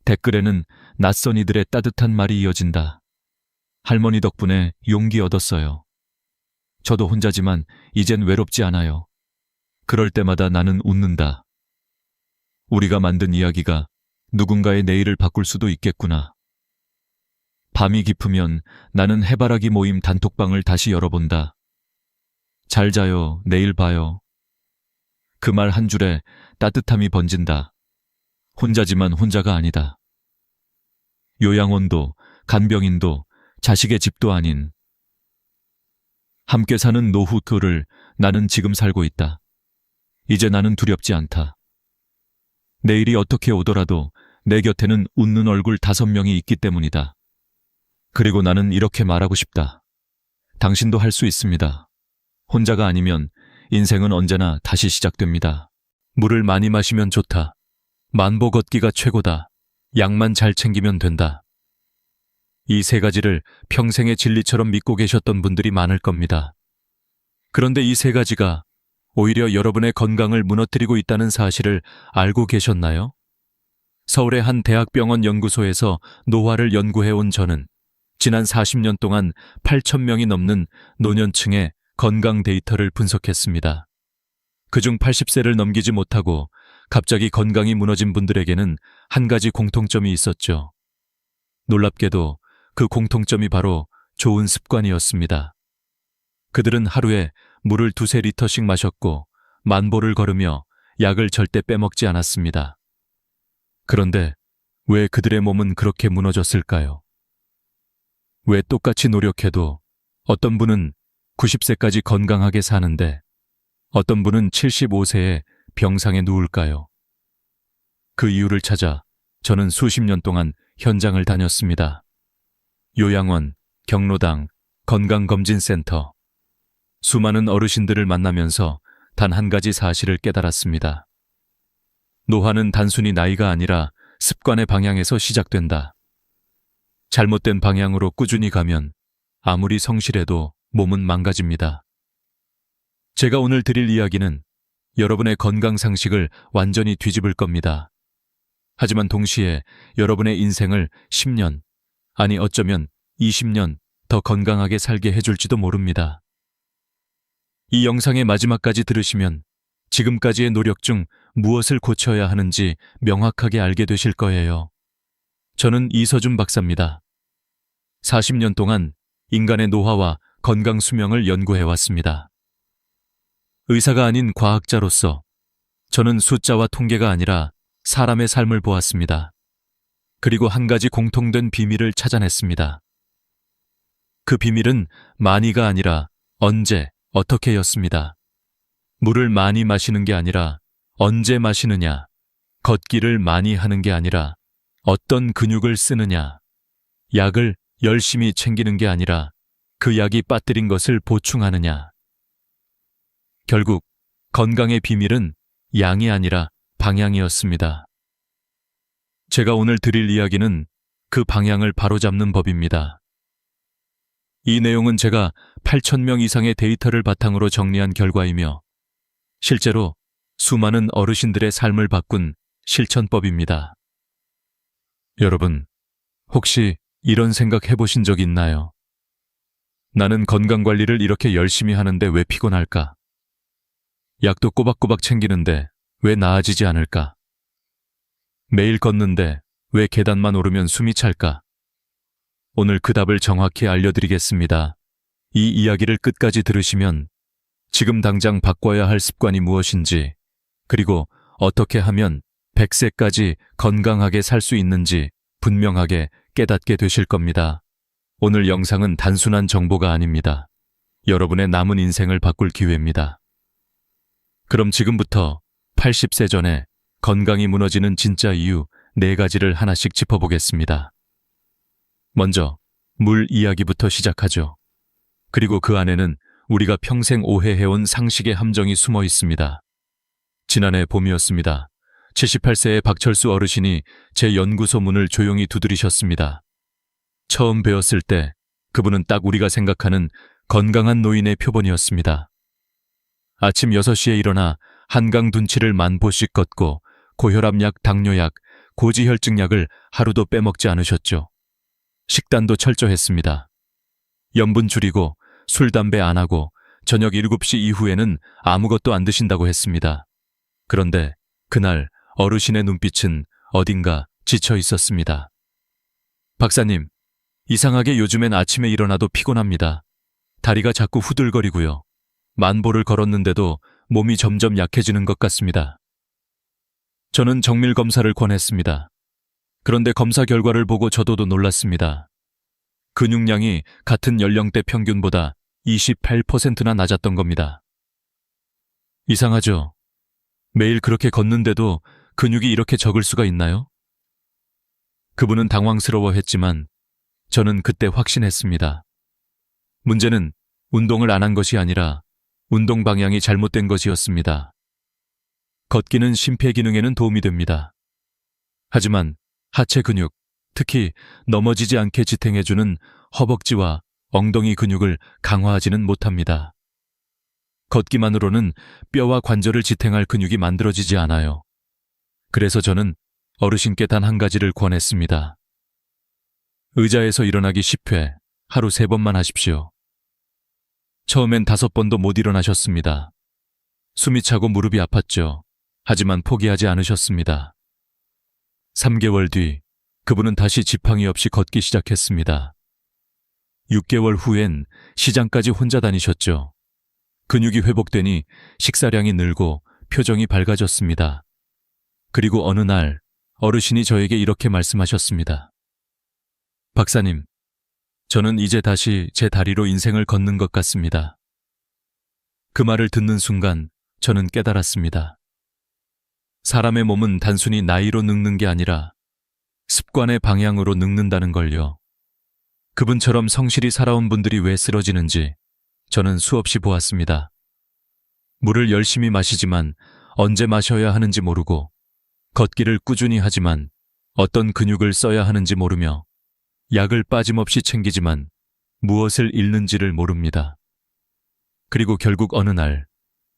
댓글에는 낯선 이들의 따뜻한 말이 이어진다. 할머니 덕분에 용기 얻었어요. 저도 혼자지만 이젠 외롭지 않아요. 그럴 때마다 나는 웃는다. 우리가 만든 이야기가 누군가의 내일을 바꿀 수도 있겠구나. 밤이 깊으면 나는 해바라기 모임 단톡방을 다시 열어본다. 잘 자요, 내일 봐요. 그 말 한 줄에 따뜻함이 번진다. 혼자지만 혼자가 아니다. 요양원도, 간병인도, 자식의 집도 아닌 함께 사는 노후를 나는 지금 살고 있다. 이제 나는 두렵지 않다. 내일이 어떻게 오더라도 내 곁에는 웃는 얼굴 5명이 있기 때문이다. 그리고 나는 이렇게 말하고 싶다. 당신도 할 수 있습니다. 혼자가 아니면 인생은 언제나 다시 시작됩니다. 물을 많이 마시면 좋다. 만보 걷기가 최고다. 약만 잘 챙기면 된다. 이 세 가지를 평생의 진리처럼 믿고 계셨던 분들이 많을 겁니다. 그런데 이 세 가지가 오히려 여러분의 건강을 무너뜨리고 있다는 사실을 알고 계셨나요? 서울의 한 대학병원 연구소에서 노화를 연구해온 저는 지난 40년 동안 8,000명이 넘는 노년층의 건강 데이터를 분석했습니다. 그중 80세를 넘기지 못하고 갑자기 건강이 무너진 분들에게는 한 가지 공통점이 있었죠. 놀랍게도 그 공통점이 바로 좋은 습관이었습니다. 그들은 하루에 물을 2~3리터씩 마셨고 만보를 걸으며 약을 절대 빼먹지 않았습니다. 그런데 왜 그들의 몸은 그렇게 무너졌을까요? 왜 똑같이 노력해도 어떤 분은 90세까지 건강하게 사는데 어떤 분은 75세에 병상에 누울까요? 그 이유를 찾아 저는 수십 년 동안 현장을 다녔습니다. 요양원, 경로당, 건강검진센터. 수많은 어르신들을 만나면서 단 한 가지 사실을 깨달았습니다. 노화는 단순히 나이가 아니라 습관의 방향에서 시작된다. 잘못된 방향으로 꾸준히 가면 아무리 성실해도 몸은 망가집니다. 제가 오늘 드릴 이야기는 여러분의 건강 상식을 완전히 뒤집을 겁니다. 하지만 동시에 여러분의 인생을 10년, 아니 어쩌면 20년 더 건강하게 살게 해줄지도 모릅니다. 이 영상의 마지막까지 들으시면 지금까지의 노력 중 무엇을 고쳐야 하는지 명확하게 알게 되실 거예요. 저는 이서준 박사입니다. 40년 동안 인간의 노화와 건강 수명을 연구해왔습니다. 의사가 아닌 과학자로서 저는 숫자와 통계가 아니라 사람의 삶을 보았습니다. 그리고 한 가지 공통된 비밀을 찾아냈습니다. 그 비밀은 많이가 아니라 언제, 어떻게였습니다. 물을 많이 마시는 게 아니라 언제 마시느냐, 걷기를 많이 하는 게 아니라 어떤 근육을 쓰느냐, 약을 열심히 챙기는 게 아니라 그 약이 빠뜨린 것을 보충하느냐. 결국 건강의 비밀은 양이 아니라 방향이었습니다. 제가 오늘 드릴 이야기는 그 방향을 바로잡는 법입니다. 이 내용은 제가 8,000명 이상의 데이터를 바탕으로 정리한 결과이며 실제로 수많은 어르신들의 삶을 바꾼 실천법입니다. 여러분, 혹시 이런 생각 해보신 적 있나요? 나는 건강관리를 이렇게 열심히 하는데 왜 피곤할까? 약도 꼬박꼬박 챙기는데 왜 나아지지 않을까? 매일 걷는데 왜 계단만 오르면 숨이 찰까? 오늘 그 답을 정확히 알려드리겠습니다. 이 이야기를 끝까지 들으시면 지금 당장 바꿔야 할 습관이 무엇인지, 그리고 어떻게 하면 100세까지 건강하게 살 수 있는지 분명하게 깨닫게 되실 겁니다. 오늘 영상은 단순한 정보가 아닙니다. 여러분의 남은 인생을 바꿀 기회입니다. 그럼 지금부터 80세 전에 건강이 무너지는 진짜 이유 4가지를 하나씩 짚어보겠습니다. 먼저 물 이야기부터 시작하죠. 그리고 그 안에는 우리가 평생 오해해온 상식의 함정이 숨어 있습니다. 지난해 봄이었습니다. 78세의 박철수 어르신이 제 연구소 문을 조용히 두드리셨습니다. 처음 뵈었을 때 그분은 딱 우리가 생각하는 건강한 노인의 표본이었습니다. 아침 6시에 일어나 한강 둔치를 10,000보씩 걷고 고혈압약, 당뇨약, 고지혈증약을 하루도 빼먹지 않으셨죠. 식단도 철저했습니다. 염분 줄이고 술, 담배 안 하고 저녁 7시 이후에는 아무것도 안 드신다고 했습니다. 그런데 그날 어르신의 눈빛은 어딘가 지쳐 있었습니다. 박사님, 이상하게 요즘엔 아침에 일어나도 피곤합니다. 다리가 자꾸 후들거리고요. 10,000보를 걸었는데도 몸이 점점 약해지는 것 같습니다. 저는 정밀 검사를 권했습니다. 그런데 검사 결과를 보고 저도 놀랐습니다. 근육량이 같은 연령대 평균보다 28%나 낮았던 겁니다. 이상하죠? 매일 그렇게 걷는데도 근육이 이렇게 적을 수가 있나요? 그분은 당황스러워했지만 저는 그때 확신했습니다. 문제는 운동을 안 한 것이 아니라 운동 방향이 잘못된 것이었습니다. 걷기는 심폐기능에는 도움이 됩니다. 하지만 하체 근육, 특히 넘어지지 않게 지탱해주는 허벅지와 엉덩이 근육을 강화하지는 못합니다. 걷기만으로는 뼈와 관절을 지탱할 근육이 만들어지지 않아요. 그래서 저는 어르신께 단 한 가지를 권했습니다. 의자에서 일어나기 10회, 하루 3번만 하십시오. 처음엔 5번도 못 일어나셨습니다. 숨이 차고 무릎이 아팠죠. 하지만 포기하지 않으셨습니다. 3개월 뒤 그분은 다시 지팡이 없이 걷기 시작했습니다. 6개월 후엔 시장까지 혼자 다니셨죠. 근육이 회복되니 식사량이 늘고 표정이 밝아졌습니다. 그리고 어느 날 어르신이 저에게 이렇게 말씀하셨습니다. 박사님, 저는 이제 다시 제 다리로 인생을 걷는 것 같습니다. 그 말을 듣는 순간 저는 깨달았습니다. 사람의 몸은 단순히 나이로 늙는 게 아니라 습관의 방향으로 늙는다는 걸요. 그분처럼 성실히 살아온 분들이 왜 쓰러지는지 저는 수없이 보았습니다. 물을 열심히 마시지만 언제 마셔야 하는지 모르고, 걷기를 꾸준히 하지만 어떤 근육을 써야 하는지 모르며, 약을 빠짐없이 챙기지만 무엇을 잃는지를 모릅니다. 그리고 결국 어느 날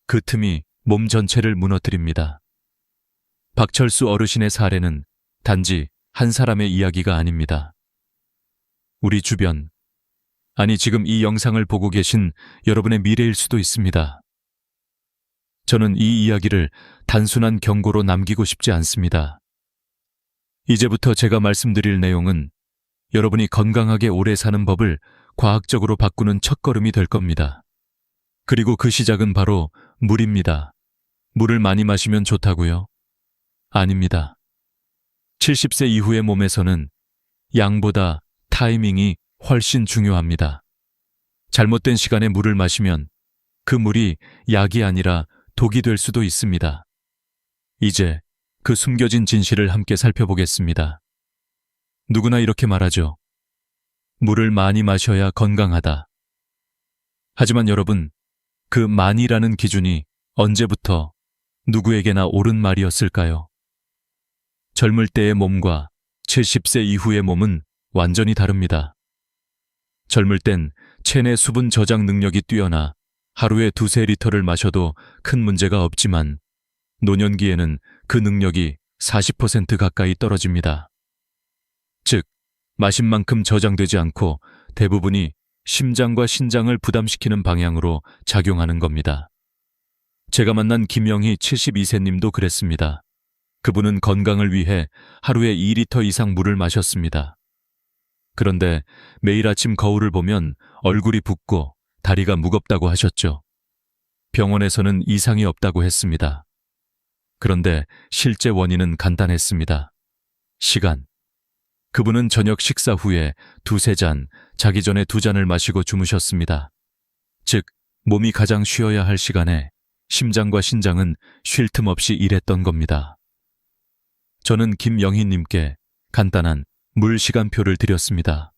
그 틈이 몸 전체를 무너뜨립니다. 박철수 어르신의 사례는 단지 한 사람의 이야기가 아닙니다. 우리 주변, 아니, 지금 이 영상을 보고 계신 여러분의 미래일 수도 있습니다. 저는 이 이야기를 단순한 경고로 남기고 싶지 않습니다. 이제부터 제가 말씀드릴 내용은 여러분이 건강하게 오래 사는 법을 과학적으로 바꾸는 첫걸음이 될 겁니다. 그리고 그 시작은 바로 물입니다. 물을 많이 마시면 좋다고요? 아닙니다. 70세 이후의 몸에서는 양보다 타이밍이 훨씬 중요합니다. 잘못된 시간에 물을 마시면 그 물이 약이 아니라 독이 될 수도 있습니다. 이제 그 숨겨진 진실을 함께 살펴보겠습니다. 누구나 이렇게 말하죠. 물을 많이 마셔야 건강하다. 하지만 여러분, 그 많이라는 기준이 언제부터 누구에게나 옳은 말이었을까요? 젊을 때의 몸과 70세 이후의 몸은 완전히 다릅니다. 젊을 땐 체내 수분 저장 능력이 뛰어나 하루에 2~3리터를 마셔도 큰 문제가 없지만 노년기에는 그 능력이 40% 가까이 떨어집니다. 즉, 마신 만큼 저장되지 않고 대부분이 심장과 신장을 부담시키는 방향으로 작용하는 겁니다. 제가 만난 김영희 72세님도 그랬습니다. 그분은 건강을 위해 하루에 2리터 이상 물을 마셨습니다. 그런데 매일 아침 거울을 보면 얼굴이 붓고 다리가 무겁다고 하셨죠. 병원에서는 이상이 없다고 했습니다. 그런데 실제 원인은 간단했습니다. 시간. 그분은 저녁 식사 후에 2~3잔, 자기 전에 2잔을 마시고 주무셨습니다. 즉, 몸이 가장 쉬어야 할 시간에 심장과 신장은 쉴 틈 없이 일했던 겁니다. 저는 김영희님께 간단한 물 시간표를 드렸습니다.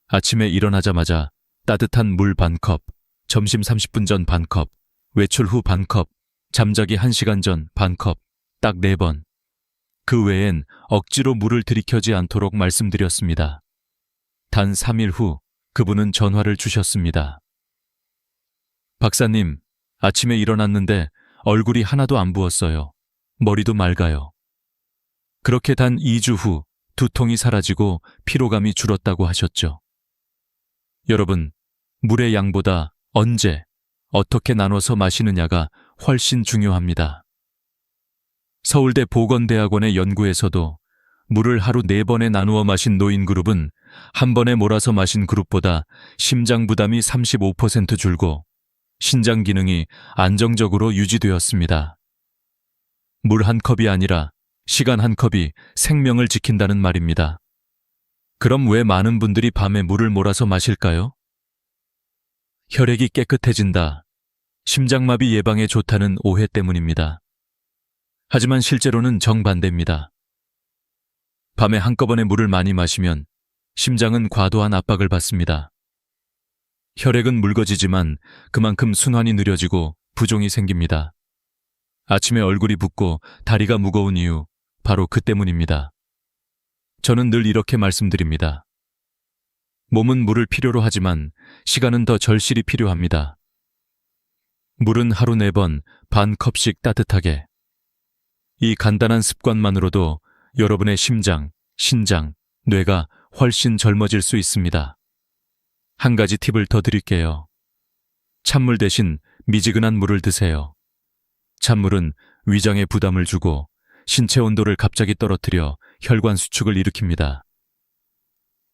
아침에 일어나자마자 따뜻한 물 반컵, 점심 30분 전 반컵, 외출 후 반컵, 잠자기 1시간 전 반컵, 딱 4번. 그 외엔 억지로 물을 들이켜지 않도록 말씀드렸습니다. 단 3일 후 그분은 전화를 주셨습니다. 박사님, 아침에 일어났는데 얼굴이 하나도 안 부었어요. 머리도 맑아요. 그렇게 단 2주 후 두통이 사라지고 피로감이 줄었다고 하셨죠. 여러분, 물의 양보다 언제, 어떻게 나눠서 마시느냐가 훨씬 중요합니다. 서울대 보건대학원의 연구에서도 물을 하루 4번에 나누어 마신 노인 그룹은 한 번에 몰아서 마신 그룹보다 심장 부담이 35% 줄고 신장 기능이 안정적으로 유지되었습니다. 물 한 컵이 아니라 시간 한 컵이 생명을 지킨다는 말입니다. 그럼 왜 많은 분들이 밤에 물을 몰아서 마실까요? 혈액이 깨끗해진다, 심장마비 예방에 좋다는 오해 때문입니다. 하지만 실제로는 정반대입니다. 밤에 한꺼번에 물을 많이 마시면 심장은 과도한 압박을 받습니다. 혈액은 묽어지지만 그만큼 순환이 느려지고 부종이 생깁니다. 아침에 얼굴이 붓고 다리가 무거운 이유, 바로 그 때문입니다. 저는 늘 이렇게 말씀드립니다. 몸은 물을 필요로 하지만 시간은 더 절실히 필요합니다. 물은 하루 4번 반 컵씩 따뜻하게. 이 간단한 습관만으로도 여러분의 심장, 신장, 뇌가 훨씬 젊어질 수 있습니다. 한 가지 팁을 더 드릴게요. 찬물 대신 미지근한 물을 드세요. 찬물은 위장에 부담을 주고 신체 온도를 갑자기 떨어뜨려 혈관 수축을 일으킵니다.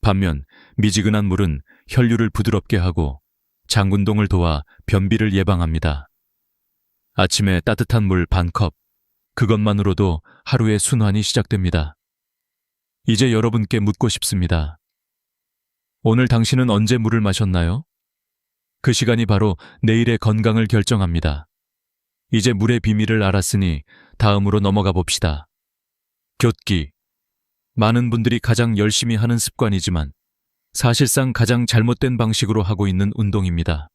반면 미지근한 물은 혈류를 부드럽게 하고 장 운동을 도와 변비를 예방합니다. 아침에 따뜻한 물 반컵, 그것만으로도 하루의 순환이 시작됩니다. 이제 여러분께 묻고 싶습니다. 오늘 당신은 언제 물을 마셨나요? 그 시간이 바로 내일의 건강을 결정합니다. 이제 물의 비밀을 알았으니 다음으로 넘어가 봅시다. 굣기. 많은 분들이 가장 열심히 하는 습관이지만 사실상 가장 잘못된 방식으로 하고 있는 운동입니다.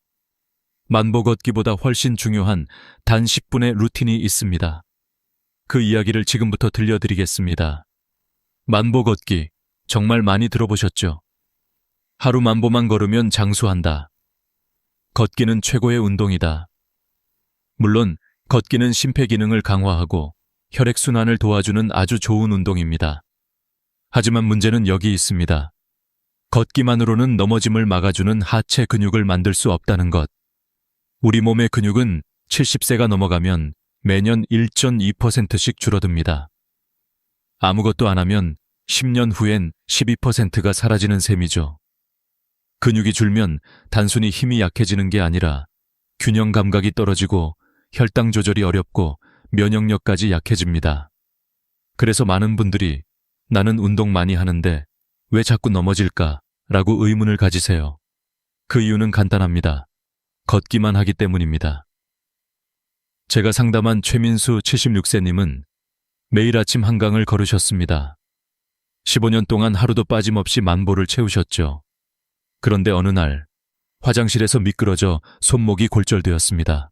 만보 걷기보다 훨씬 중요한 단 10분의 루틴이 있습니다. 그 이야기를 지금부터 들려드리겠습니다. 만보 걷기, 정말 많이 들어보셨죠? 하루 만보만 걸으면 장수한다. 걷기는 최고의 운동이다. 물론 걷기는 심폐기능을 강화하고 혈액순환을 도와주는 아주 좋은 운동입니다. 하지만 문제는 여기 있습니다. 걷기만으로는 넘어짐을 막아주는 하체 근육을 만들 수 없다는 것. 우리 몸의 근육은 70세가 넘어가면 매년 1.2%씩 줄어듭니다. 아무것도 안 하면 10년 후엔 12%가 사라지는 셈이죠. 근육이 줄면 단순히 힘이 약해지는 게 아니라 균형 감각이 떨어지고 혈당 조절이 어렵고 면역력까지 약해집니다. 그래서 많은 분들이 나는 운동 많이 하는데 왜 자꾸 넘어질까? 라고 의문을 가지세요. 그 이유는 간단합니다. 걷기만 하기 때문입니다. 제가 상담한 최민수 76세님은 매일 아침 한강을 걸으셨습니다. 15년 동안 하루도 빠짐없이 만보를 채우셨죠. 그런데 어느 날 화장실에서 미끄러져 손목이 골절되었습니다.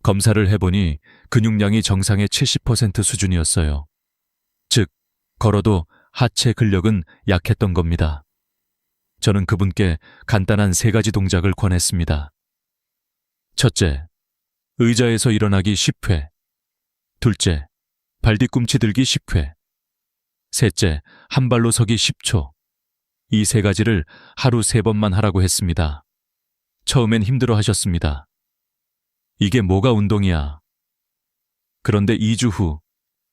검사를 해보니 근육량이 정상의 70% 수준이었어요. 즉, 걸어도 하체 근력은 약했던 겁니다. 저는 그분께 간단한 3가지 동작을 권했습니다. 첫째, 의자에서 일어나기 10회. 둘째, 발 뒤꿈치 들기 10회. 셋째, 한 발로 서기 10초. 이 3가지를 하루 3번만 하라고 했습니다. 처음엔 힘들어 하셨습니다. 이게 뭐가 운동이야? 그런데 2주 후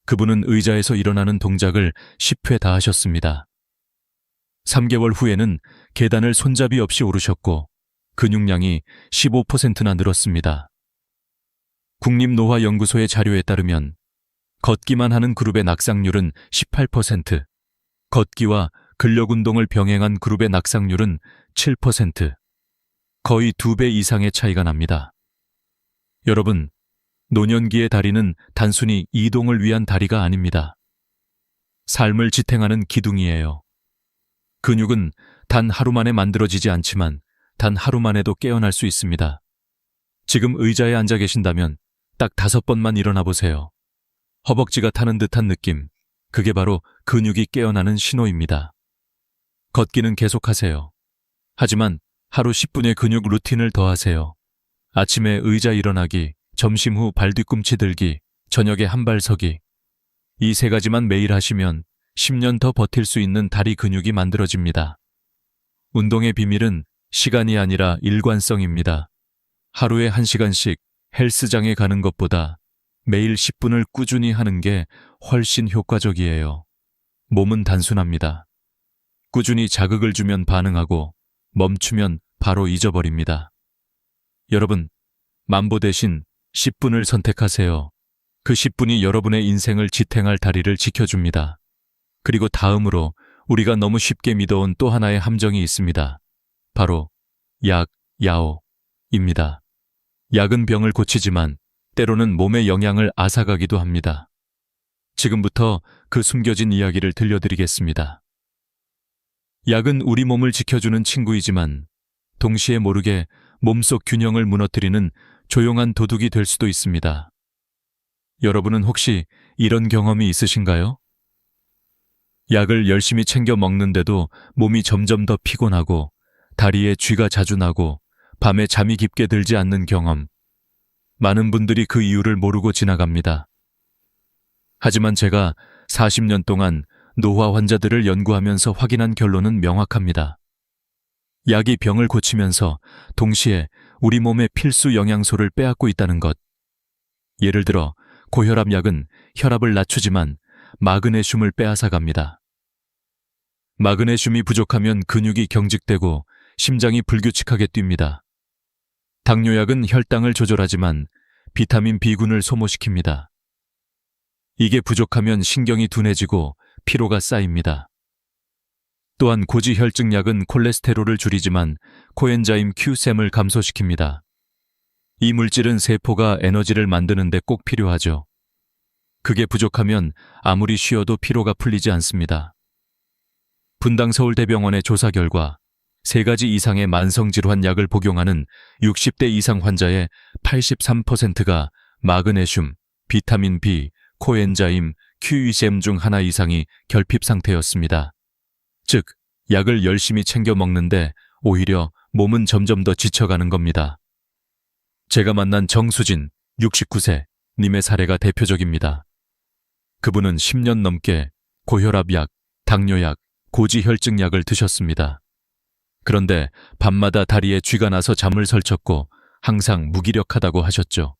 그분은 의자에서 일어나는 동작을 10회 다 하셨습니다. 3개월 후에는 계단을 손잡이 없이 오르셨고 근육량이 15%나 늘었습니다. 국립노화연구소의 자료에 따르면 걷기만 하는 그룹의 낙상률은 18%, 걷기와 근력운동을 병행한 그룹의 낙상률은 7%, 거의 2배 이상의 차이가 납니다. 여러분, 노년기의 다리는 단순히 이동을 위한 다리가 아닙니다. 삶을 지탱하는 기둥이에요. 근육은 단 하루 만에 만들어지지 않지만 단 하루 만에도 깨어날 수 있습니다. 지금 의자에 앉아 계신다면 딱 5번만 일어나 보세요. 허벅지가 타는 듯한 느낌, 그게 바로 근육이 깨어나는 신호입니다. 걷기는 계속하세요. 하지만 하루 10분의 근육 루틴을 더하세요. 아침에 의자 일어나기, 점심 후 발 뒤꿈치 들기, 저녁에 한 발 서기. 이 3가지만 매일 하시면 10년 더 버틸 수 있는 다리 근육이 만들어집니다. 운동의 비밀은 시간이 아니라 일관성입니다. 하루에 1시간씩 헬스장에 가는 것보다 매일 10분을 꾸준히 하는 게 훨씬 효과적이에요. 몸은 단순합니다. 꾸준히 자극을 주면 반응하고 멈추면 바로 잊어버립니다. 여러분, 만보 대신 10분을 선택하세요. 그 10분이 여러분의 인생을 지탱할 다리를 지켜줍니다. 그리고 다음으로 우리가 너무 쉽게 믿어온 또 하나의 함정이 있습니다. 바로 약, 야오입니다. 약은 병을 고치지만 때로는 몸의 영양을 앗아가기도 합니다. 지금부터 그 숨겨진 이야기를 들려드리겠습니다. 약은 우리 몸을 지켜주는 친구이지만 동시에 모르게 몸속 균형을 무너뜨리는 조용한 도둑이 될 수도 있습니다. 여러분은 혹시 이런 경험이 있으신가요? 약을 열심히 챙겨 먹는데도 몸이 점점 더 피곤하고 다리에 쥐가 자주 나고 밤에 잠이 깊게 들지 않는 경험. 많은 분들이 그 이유를 모르고 지나갑니다. 하지만 제가 40년 동안 노화 환자들을 연구하면서 확인한 결론은 명확합니다. 약이 병을 고치면서 동시에 우리 몸의 필수 영양소를 빼앗고 있다는 것. 예를 들어 고혈압 약은 혈압을 낮추지만 마그네슘을 빼앗아 갑니다. 마그네슘이 부족하면 근육이 경직되고 심장이 불규칙하게 뜁니다. 당뇨약은 혈당을 조절하지만 비타민 B군을 소모시킵니다. 이게 부족하면 신경이 둔해지고 피로가 쌓입니다. 또한 고지혈증약은 콜레스테롤을 줄이지만 코엔자임 Q-샘을 감소시킵니다. 이 물질은 세포가 에너지를 만드는 데 꼭 필요하죠. 그게 부족하면 아무리 쉬어도 피로가 풀리지 않습니다. 분당 서울대병원의 조사 결과 3가지 이상의 만성질환 약을 복용하는 60대 이상 환자의 83%가 마그네슘, 비타민 B, 코엔자임, Q-샘 중 하나 이상이 결핍 상태였습니다. 즉, 약을 열심히 챙겨 먹는데 오히려 몸은 점점 더 지쳐가는 겁니다. 제가 만난 정수진, 69세, 님의 사례가 대표적입니다. 그분은 10년 넘게 고혈압약, 당뇨약, 고지혈증약을 드셨습니다. 그런데 밤마다 다리에 쥐가 나서 잠을 설쳤고 항상 무기력하다고 하셨죠.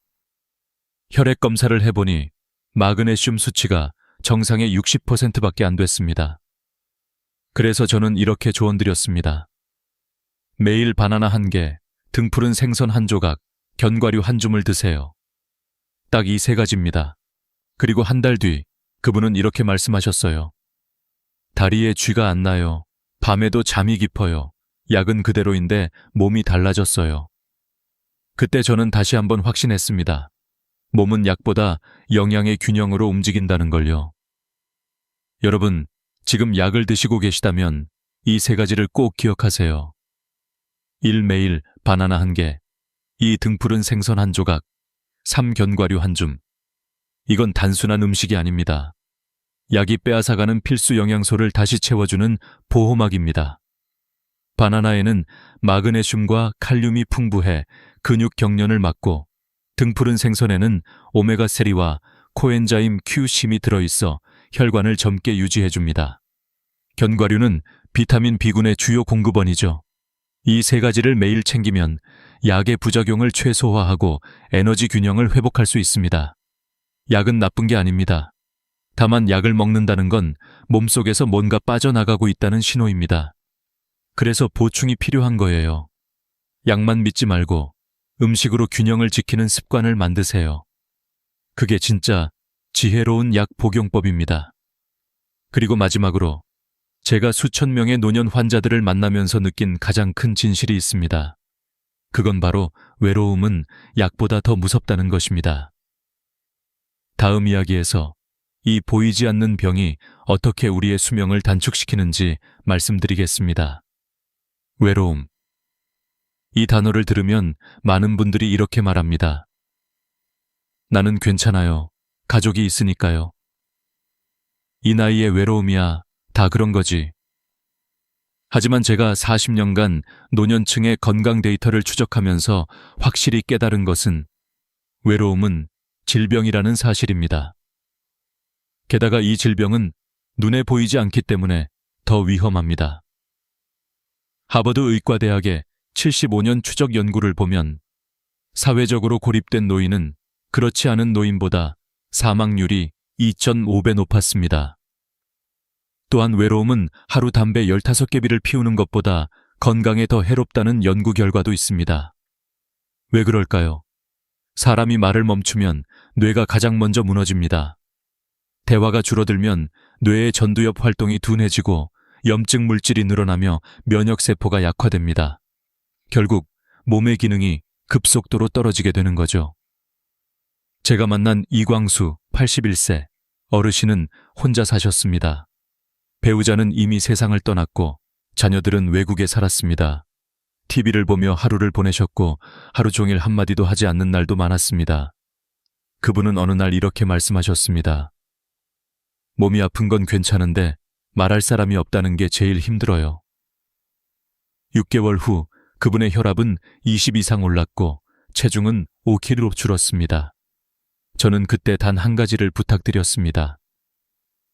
혈액 검사를 해보니 마그네슘 수치가 정상의 60%밖에 안 됐습니다. 그래서 저는 이렇게 조언드렸습니다. 매일 바나나 1개, 등푸른 생선 1조각, 견과류 1줌을 드세요. 딱 이 3가지입니다. 그리고 한 달 뒤 그분은 이렇게 말씀하셨어요. 다리에 쥐가 안 나요. 밤에도 잠이 깊어요. 약은 그대로인데 몸이 달라졌어요. 그때 저는 다시 한번 확신했습니다. 몸은 약보다 영양의 균형으로 움직인다는 걸요. 여러분, 지금 약을 드시고 계시다면 이 3가지를 꼭 기억하세요. 1. 매일 바나나 1개, 2. 등푸른 생선 1조각, 3. 견과류 1줌. 이건 단순한 음식이 아닙니다. 약이 빼앗아가는 필수 영양소를 다시 채워주는 보호막입니다. 바나나에는 마그네슘과 칼륨이 풍부해 근육 경련을 막고, 등푸른 생선에는 오메가3와 코엔자임 Q10이 들어있어 혈관을 젊게 유지해줍니다. 견과류는 비타민 B군의 주요 공급원이죠. 이 3가지를 매일 챙기면 약의 부작용을 최소화하고 에너지 균형을 회복할 수 있습니다. 약은 나쁜 게 아닙니다. 다만 약을 먹는다는 건 몸속에서 뭔가 빠져나가고 있다는 신호입니다. 그래서 보충이 필요한 거예요. 약만 믿지 말고 음식으로 균형을 지키는 습관을 만드세요. 그게 진짜 지혜로운 약 복용법입니다. 그리고 마지막으로 제가 수천 명의 노년 환자들을 만나면서 느낀 가장 큰 진실이 있습니다. 그건 바로 외로움은 약보다 더 무섭다는 것입니다. 다음 이야기에서 이 보이지 않는 병이 어떻게 우리의 수명을 단축시키는지 말씀드리겠습니다. 외로움. 이 단어를 들으면 많은 분들이 이렇게 말합니다. 나는 괜찮아요. 가족이 있으니까요. 이 나이에 외로움이야. 다 그런 거지. 하지만 제가 40년간 노년층의 건강 데이터를 추적하면서 확실히 깨달은 것은 외로움은 질병이라는 사실입니다. 게다가 이 질병은 눈에 보이지 않기 때문에 더 위험합니다. 하버드 의과대학의 75년 추적 연구를 보면 사회적으로 고립된 노인은 그렇지 않은 노인보다 사망률이 2.5배 높았습니다. 또한 외로움은 하루 담배 15개비를 피우는 것보다 건강에 더 해롭다는 연구 결과도 있습니다. 왜 그럴까요? 사람이 말을 멈추면 뇌가 가장 먼저 무너집니다. 대화가 줄어들면 뇌의 전두엽 활동이 둔해지고 염증 물질이 늘어나며 면역세포가 약화됩니다. 결국 몸의 기능이 급속도로 떨어지게 되는 거죠. 제가 만난 이광수 81세 어르신은 혼자 사셨습니다. 배우자는 이미 세상을 떠났고 자녀들은 외국에 살았습니다. TV를 보며 하루를 보내셨고 하루 종일 한마디도 하지 않는 날도 많았습니다. 그분은 어느 날 이렇게 말씀하셨습니다. 몸이 아픈 건 괜찮은데 말할 사람이 없다는 게 제일 힘들어요. 6개월 후 그분의 혈압은 20 이상 올랐고 체중은 5kg 줄었습니다. 저는 그때 단 한 가지를 부탁드렸습니다.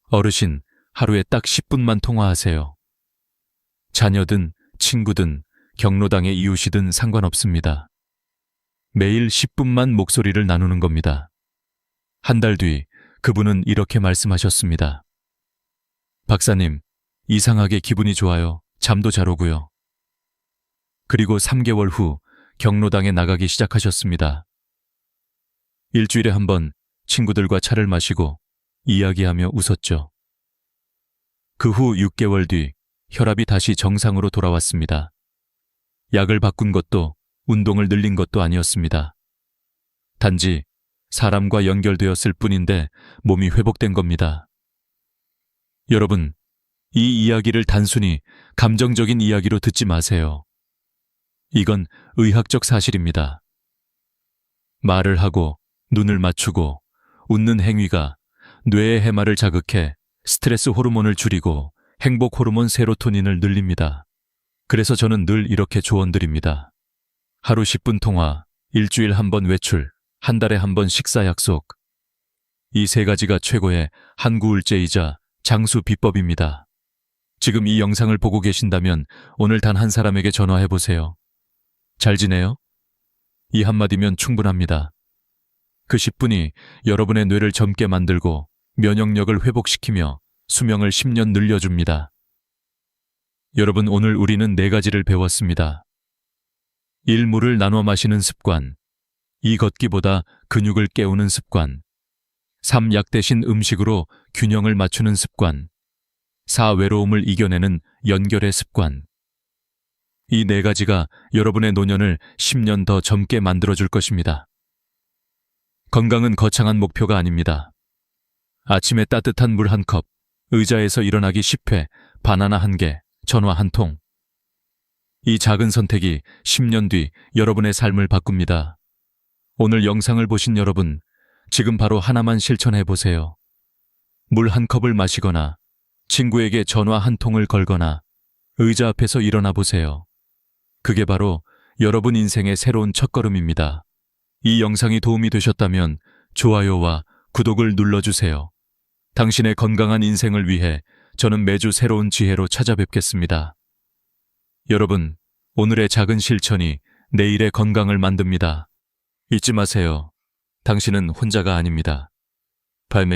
어르신, 하루에 딱 10분만 통화하세요. 자녀든 친구든 경로당의 이웃이든 상관없습니다. 매일 10분만 목소리를 나누는 겁니다. 한 달 뒤 그분은 이렇게 말씀하셨습니다. 박사님, 이상하게 기분이 좋아요. 잠도 잘 오고요. 그리고 3개월 후 경로당에 나가기 시작하셨습니다. 일주일에 한 번 친구들과 차를 마시고 이야기하며 웃었죠. 그 후 6개월 뒤 혈압이 다시 정상으로 돌아왔습니다. 약을 바꾼 것도 운동을 늘린 것도 아니었습니다. 단지 사람과 연결되었을 뿐인데 몸이 회복된 겁니다. 여러분, 이 이야기를 단순히 감정적인 이야기로 듣지 마세요. 이건 의학적 사실입니다. 말을 하고 눈을 맞추고 웃는 행위가 뇌의 해마를 자극해 스트레스 호르몬을 줄이고 행복 호르몬 세로토닌을 늘립니다. 그래서 저는 늘 이렇게 조언드립니다. 하루 10분 통화, 일주일 한 번 외출, 한 달에 한 번 식사 약속. 이 3가지가 최고의 한구울제이자 장수 비법입니다. 지금 이 영상을 보고 계신다면 오늘 단 한 사람에게 전화해 보세요. 잘 지내요? 이 한마디면 충분합니다. 그 10분이 여러분의 뇌를 젊게 만들고 면역력을 회복시키며 수명을 10년 늘려줍니다. 여러분, 오늘 우리는 4가지를 배웠습니다. 1. 물을 나눠 마시는 습관. 2. 걷기보다 근육을 깨우는 습관. 3. 약 대신 음식으로 균형을 맞추는 습관. 4. 외로움을 이겨내는 연결의 습관. 이 4가지가 여러분의 노년을 10년 더 젊게 만들어줄 것입니다. 건강은 거창한 목표가 아닙니다. 아침에 따뜻한 물 한 컵, 의자에서 일어나기 10회, 바나나 1개, 전화 1통. 이 작은 선택이 10년 뒤 여러분의 삶을 바꿉니다. 오늘 영상을 보신 여러분, 지금 바로 하나만 실천해 보세요. 물 한 컵을 마시거나, 친구에게 전화 1통을 걸거나, 의자 앞에서 일어나 보세요. 그게 바로 여러분 인생의 새로운 첫걸음입니다. 이 영상이 도움이 되셨다면 좋아요와 구독을 눌러주세요. 당신의 건강한 인생을 위해 저는 매주 새로운 지혜로 찾아뵙겠습니다. 여러분, 오늘의 작은 실천이 내일의 건강을 만듭니다. 잊지 마세요. 당신은 혼자가 아닙니다. 발매